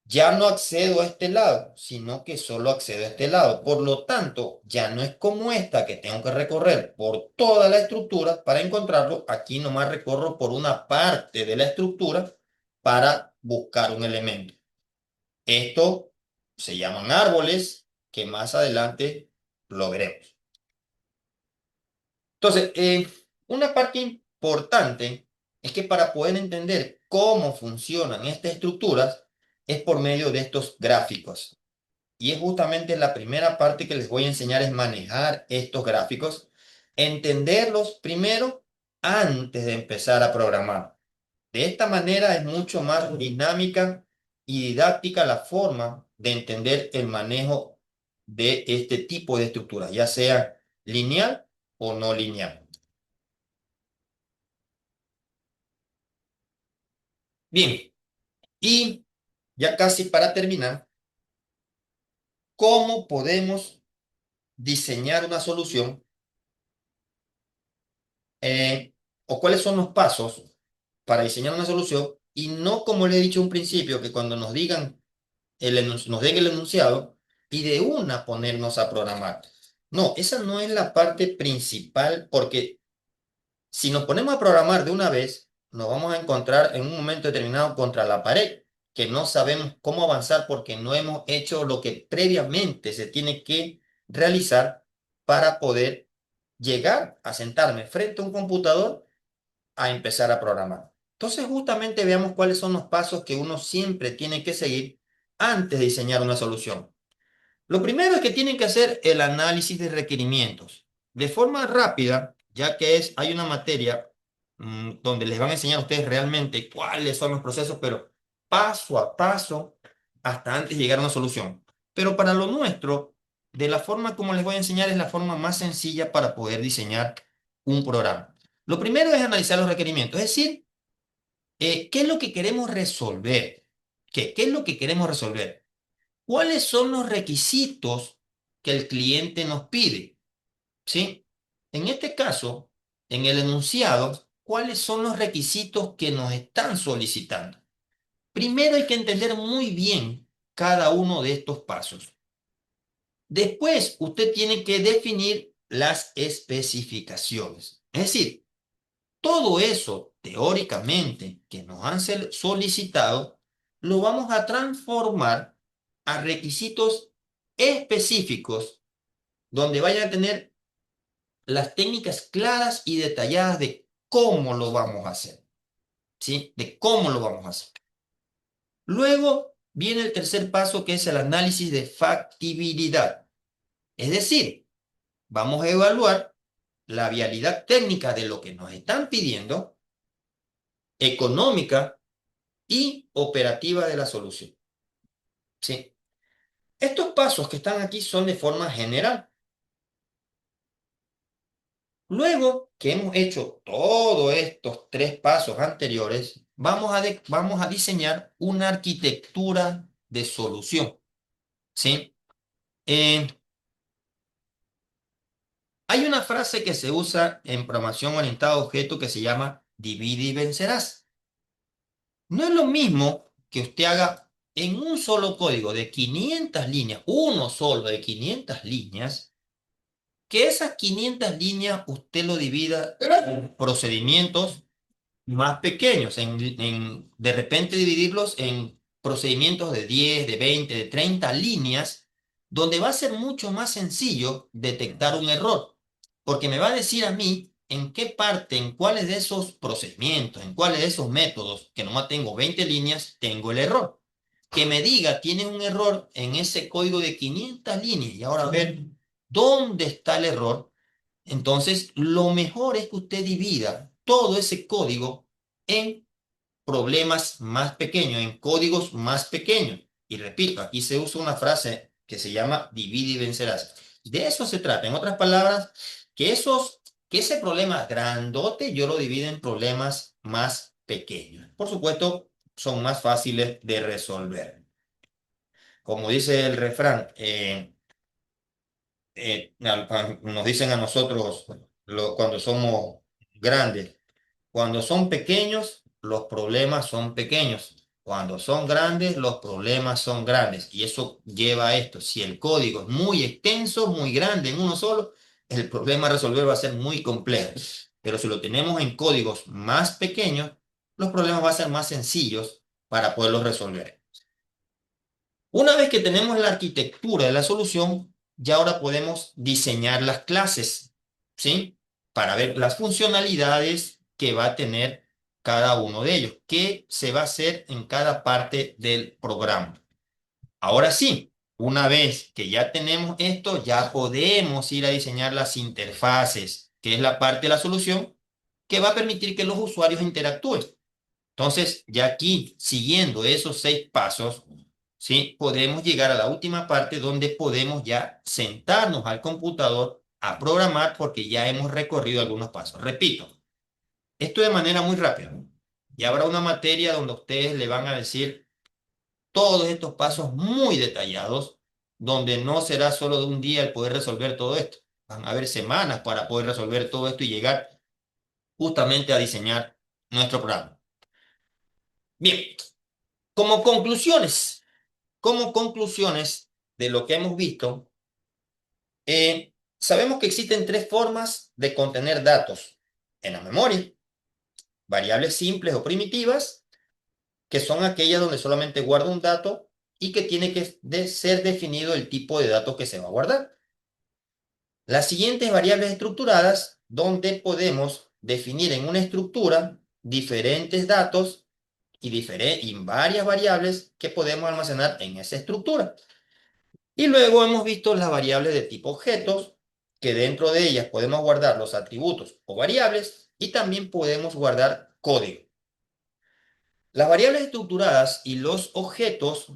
Ya no accedo a este lado, sino que solo accedo a este lado. Por lo tanto, ya no es como esta que tengo que recorrer por toda la estructura para encontrarlo. Aquí nomás recorro por una parte de la estructura para buscar un elemento. Esto se llaman árboles, que más adelante lo veremos. Entonces, una parte importante es que para poder entender cómo funcionan estas estructuras es por medio de estos gráficos. Y es justamente la primera parte que les voy a enseñar es manejar estos gráficos, entenderlos primero antes de empezar a programar. De esta manera es mucho más dinámica y didáctica la forma de entender el manejo de este tipo de estructuras, ya sea lineal o no lineal. Bien, y ya casi para terminar, ¿cómo podemos diseñar una solución o cuáles son los pasos para diseñar una solución? Y no como le he dicho un principio, que cuando nos digan, nos den el enunciado y de una ponernos a programar. No, esa no es la parte principal, porque si nos ponemos a programar de una vez, nos vamos a encontrar en un momento determinado contra la pared, que no sabemos cómo avanzar porque no hemos hecho lo que previamente se tiene que realizar para poder llegar a sentarme frente a un computador a empezar a programar. Entonces, justamente veamos cuáles son los pasos que uno siempre tiene que seguir antes de diseñar una solución. Lo primero es que tienen que hacer el análisis de requerimientos de forma rápida, ya que hay una materia donde les van a enseñar a ustedes realmente cuáles son los procesos, pero paso a paso hasta antes de llegar a una solución. Pero para lo nuestro, de la forma como les voy a enseñar es la forma más sencilla para poder diseñar un programa. Lo primero es analizar los requerimientos, es decir, ¿qué es lo que queremos resolver? ¿Qué es lo que queremos resolver? ¿Cuáles son los requisitos que el cliente nos pide? ¿Sí? En este caso, en el enunciado, ¿cuáles son los requisitos que nos están solicitando? Primero hay que entender muy bien cada uno de estos pasos. Después, usted tiene que definir las especificaciones. Es decir, todo eso, teóricamente, que nos han solicitado, lo vamos a transformar a requisitos específicos donde vayan a tener las técnicas claras y detalladas de cómo lo vamos a hacer, ¿sí? De cómo lo vamos a hacer. Luego viene el tercer paso, que es el análisis de factibilidad. Es decir, vamos a evaluar la viabilidad técnica de lo que nos están pidiendo, económica y operativa de la solución. ¿Sí? Estos pasos que están aquí son de forma general. Luego que hemos hecho todos estos tres pasos anteriores, vamos a diseñar una arquitectura de solución. ¿Sí? Hay una frase que se usa en programación orientada a objetos que se llama divide y vencerás. No es lo mismo que usted haga en un solo código de 500 líneas, uno solo de 500 líneas, que esas 500 líneas usted lo divida en procedimientos más pequeños, de repente dividirlos en procedimientos de 10, de 20, de 30 líneas, donde va a ser mucho más sencillo detectar un error, porque me va a decir a mí en qué parte, en cuáles de esos procedimientos, en cuáles de esos métodos, que nomás tengo 20 líneas, tengo el error. Que me diga, tiene un error en ese código de 500 líneas, y ahora a ver dónde está el error. Entonces, lo mejor es que usted divida todo ese código en problemas más pequeños, en códigos más pequeños. Y repito, aquí se usa una frase que se llama divide y vencerás. De eso se trata. En otras palabras, que ese problema grandote yo lo divido en problemas más pequeños. Por supuesto, son más fáciles de resolver. Como dice el refrán, nos dicen a nosotros cuando somos grandes, cuando son pequeños, los problemas son pequeños. Cuando son grandes, los problemas son grandes. Y eso lleva a esto. Si el código es muy extenso, muy grande en uno solo, el problema a resolver va a ser muy complejo. Pero si lo tenemos en códigos más pequeños, los problemas van a ser más sencillos para poderlos resolver. Una vez que tenemos la arquitectura de la solución, ya ahora podemos diseñar las clases, ¿sí? Para ver las funcionalidades que va a tener cada uno de ellos, qué se va a hacer en cada parte del programa. Ahora sí, una vez que ya tenemos esto, ya podemos ir a diseñar las interfaces, que es la parte de la solución que va a permitir que los usuarios interactúen. Entonces, ya aquí, siguiendo esos 6 pasos, ¿sí? Podemos llegar a la última parte donde podemos ya sentarnos al computador a programar porque ya hemos recorrido algunos pasos. Repito, esto de manera muy rápida. Y habrá una materia donde ustedes le van a decir todos estos pasos muy detallados, donde no será solo de un día el poder resolver todo esto. Van a haber semanas para poder resolver todo esto y llegar justamente a diseñar nuestro programa. Bien, como conclusiones. Como conclusiones de lo que hemos visto, sabemos que existen 3 formas de contener datos en la memoria. Variables simples o primitivas, que son aquellas donde solamente guardo un dato y que tiene que ser definido el tipo de datos que se va a guardar. Las siguientes variables estructuradas, donde podemos definir en una estructura diferentes datos y varias variables que podemos almacenar en esa estructura. Y luego hemos visto las variables de tipo objetos, que dentro de ellas podemos guardar los atributos o variables y también podemos guardar código. Las variables estructuradas y los objetos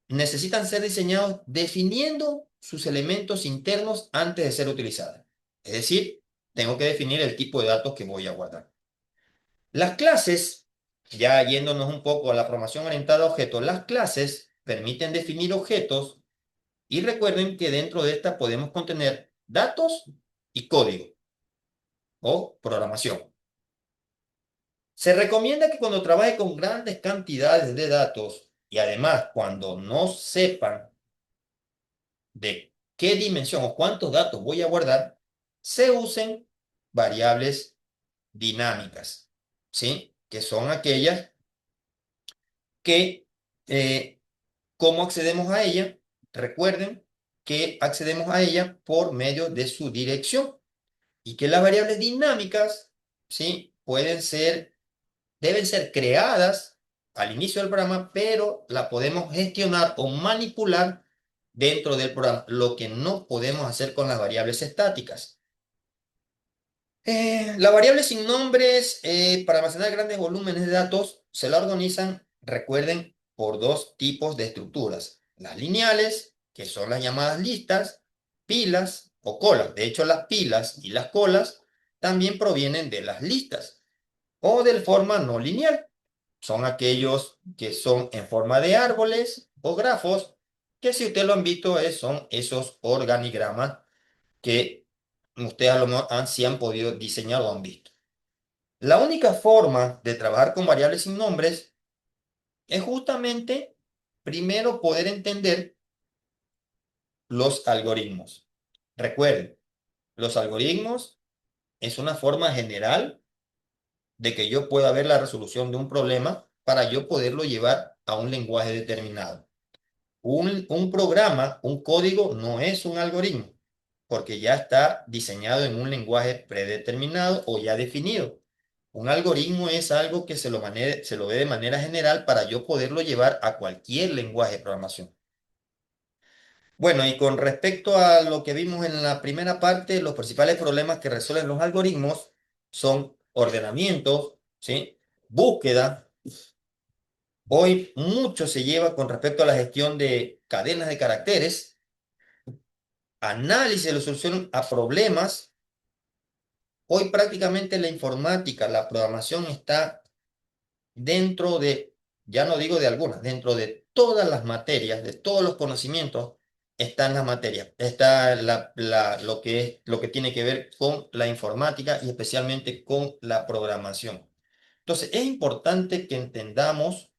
necesitan ser diseñados definiendo sus elementos internos antes de ser utilizadas. Es decir, tengo que definir el tipo de datos que voy a guardar. Las clases, ya yéndonos un poco a la programación orientada a objetos, las clases permiten definir objetos y recuerden que dentro de esta podemos contener datos y código o programación. Se recomienda que cuando trabaje con grandes cantidades de datos y además cuando no sepan de qué dimensión o cuántos datos voy a guardar, se usen variables dinámicas, ¿sí? Que son aquellas que, ¿cómo accedemos a ella? Recuerden que accedemos a ella por medio de su dirección y que las variables dinámicas, ¿sí? Deben ser creadas al inicio del programa, pero la podemos gestionar o manipular dentro del programa, lo que no podemos hacer con las variables estáticas. Las variables sin nombres para almacenar grandes volúmenes de datos se la organizan, recuerden, por dos tipos de estructuras. Las lineales, que son las llamadas listas, pilas o colas. De hecho, las pilas y las colas también provienen de las listas o de forma no lineal. Son aquellos que son en forma de árboles o grafos, que si ustedes lo han visto, son esos organigramas que ustedes a lo mejor sí han podido diseñar o han visto. La única forma de trabajar con variables sin nombres es justamente, primero, poder entender los algoritmos. Recuerden, los algoritmos es una forma general de que yo pueda ver la resolución de un problema para yo poderlo llevar a un lenguaje determinado. Un programa, un código, no es un algoritmo, porque ya está diseñado en un lenguaje predeterminado o ya definido. Un algoritmo es algo que se lo ve de manera general para yo poderlo llevar a cualquier lenguaje de programación. Bueno, y con respecto a lo que vimos en la primera parte, los principales problemas que resuelven los algoritmos son ordenamiento, ¿sí? Búsqueda. Hoy mucho se lleva con respecto a la gestión de cadenas de caracteres, análisis de la solución a problemas. Hoy prácticamente la informática, la programación está dentro de, ya no digo de algunas, dentro de todas las materias, de todos los conocimientos, están las materias. Está lo que tiene que ver con la informática y especialmente con la programación. Entonces, es importante que entendamos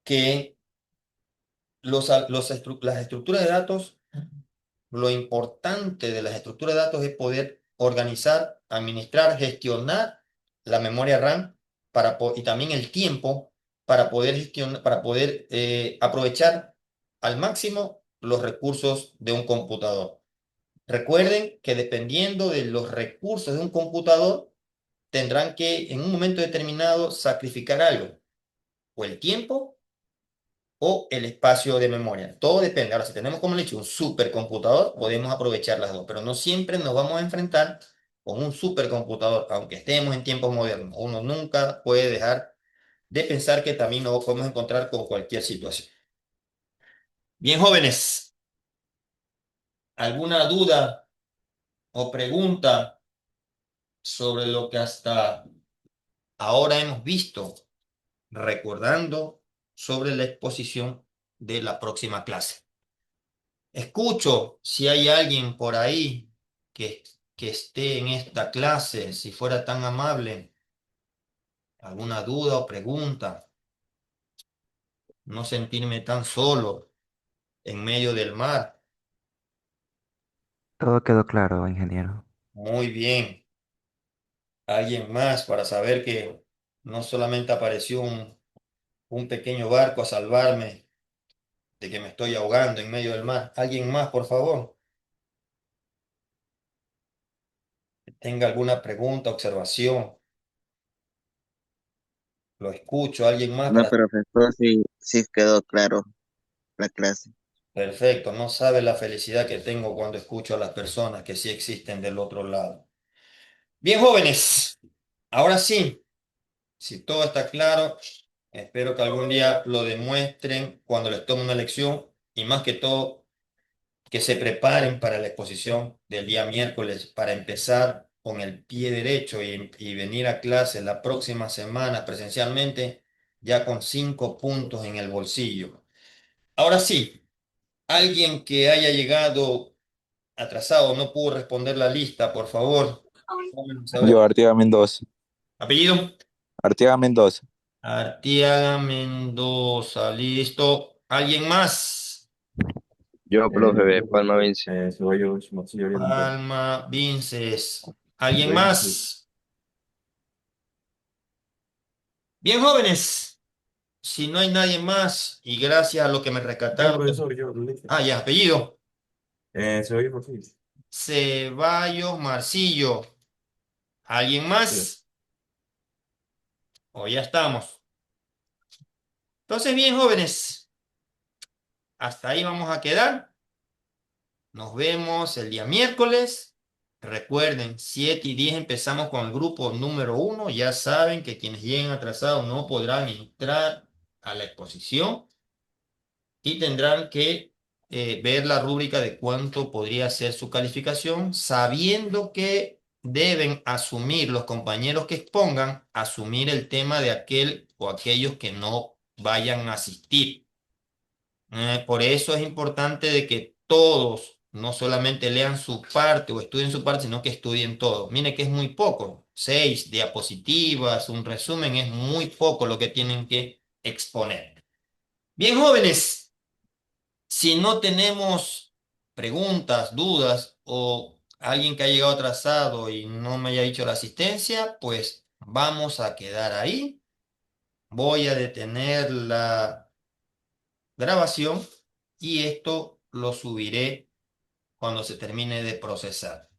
que las estructuras de datos, lo importante de las estructuras de datos es poder organizar, administrar, gestionar la memoria RAM y también el tiempo para poder aprovechar al máximo los recursos de un computador. Recuerden que dependiendo de los recursos de un computador, tendrán que en un momento determinado sacrificar algo, o el tiempo o el espacio de memoria. Todo depende. Ahora, si tenemos, como le he dicho, un supercomputador, podemos aprovechar las dos, pero no siempre nos vamos a enfrentar con un supercomputador, aunque estemos en tiempos modernos. Uno nunca puede dejar de pensar que también nos podemos encontrar con cualquier situación. Bien, jóvenes, ¿alguna duda o pregunta sobre lo que hasta ahora hemos visto, recordando sobre la exposición de la próxima clase? Escucho si hay alguien por ahí que, que esté en esta clase, si fuera tan amable, alguna duda o pregunta, no sentirme tan solo en medio del mar. Todo quedó claro, ingeniero. Muy bien. Alguien más para saber que no solamente apareció un pequeño barco a salvarme de que me estoy ahogando en medio del mar. Alguien más, por favor. tenga alguna pregunta, observación. Lo escucho. ¿Alguien más No, para... profesor, sí, sí quedó claro la clase. Perfecto. No sabe la felicidad que tengo cuando escucho a las personas que sí existen del otro lado. Bien, jóvenes. Ahora sí, si todo está claro, espero que algún día lo demuestren cuando les tome una lección y más que todo que se preparen para la exposición del día miércoles para empezar con el pie derecho y venir a clase la próxima semana presencialmente ya con 5 puntos en el bolsillo. Ahora sí, alguien que haya llegado atrasado, no pudo responder la lista, por favor. Pónganlo a Yo, saber. Artigas Mendoza. Apellido. Artigas Mendoza. Artiaga Mendoza, listo. ¿Alguien más? Yo, profe, de Yo, Palma Vinci. Ceballos, Morcillo, Ariel Montero. Palma, Vinces. ¿Alguien Ceballos, Morcillo. más? Bien, jóvenes. Si no hay nadie más, y gracias a lo que me Yo, rescataron. profesor, yo lo dije. Ah, ya, apellido. Ceballos, Morcillo. Ceballos Marcillo. ¿Alguien Sí. más? O ya estamos. Entonces, bien, jóvenes. Hasta ahí vamos a quedar. Nos vemos el día miércoles. Recuerden, 7 y 10 empezamos con el grupo número 1. Ya saben que quienes lleguen atrasados no podrán entrar a la exposición y tendrán que ver la rúbrica de cuánto podría ser su calificación, sabiendo que deben asumir los compañeros que expongan, asumir el tema de aquel o aquellos que no vayan a asistir. Por eso es importante de que todos no solamente lean su parte o estudien su parte, sino que estudien todo. Mire que es muy poco. 6 diapositivas, un resumen, es muy poco lo que tienen que exponer. Bien, jóvenes, si no tenemos preguntas, dudas o alguien que ha llegado atrasado y no me haya dicho la asistencia, pues vamos a quedar ahí. Voy a detener la grabación y esto lo subiré cuando se termine de procesar.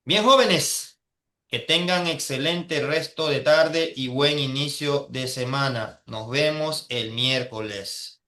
Bien, jóvenes, que tengan excelente resto de tarde y buen inicio de semana. Nos vemos el miércoles.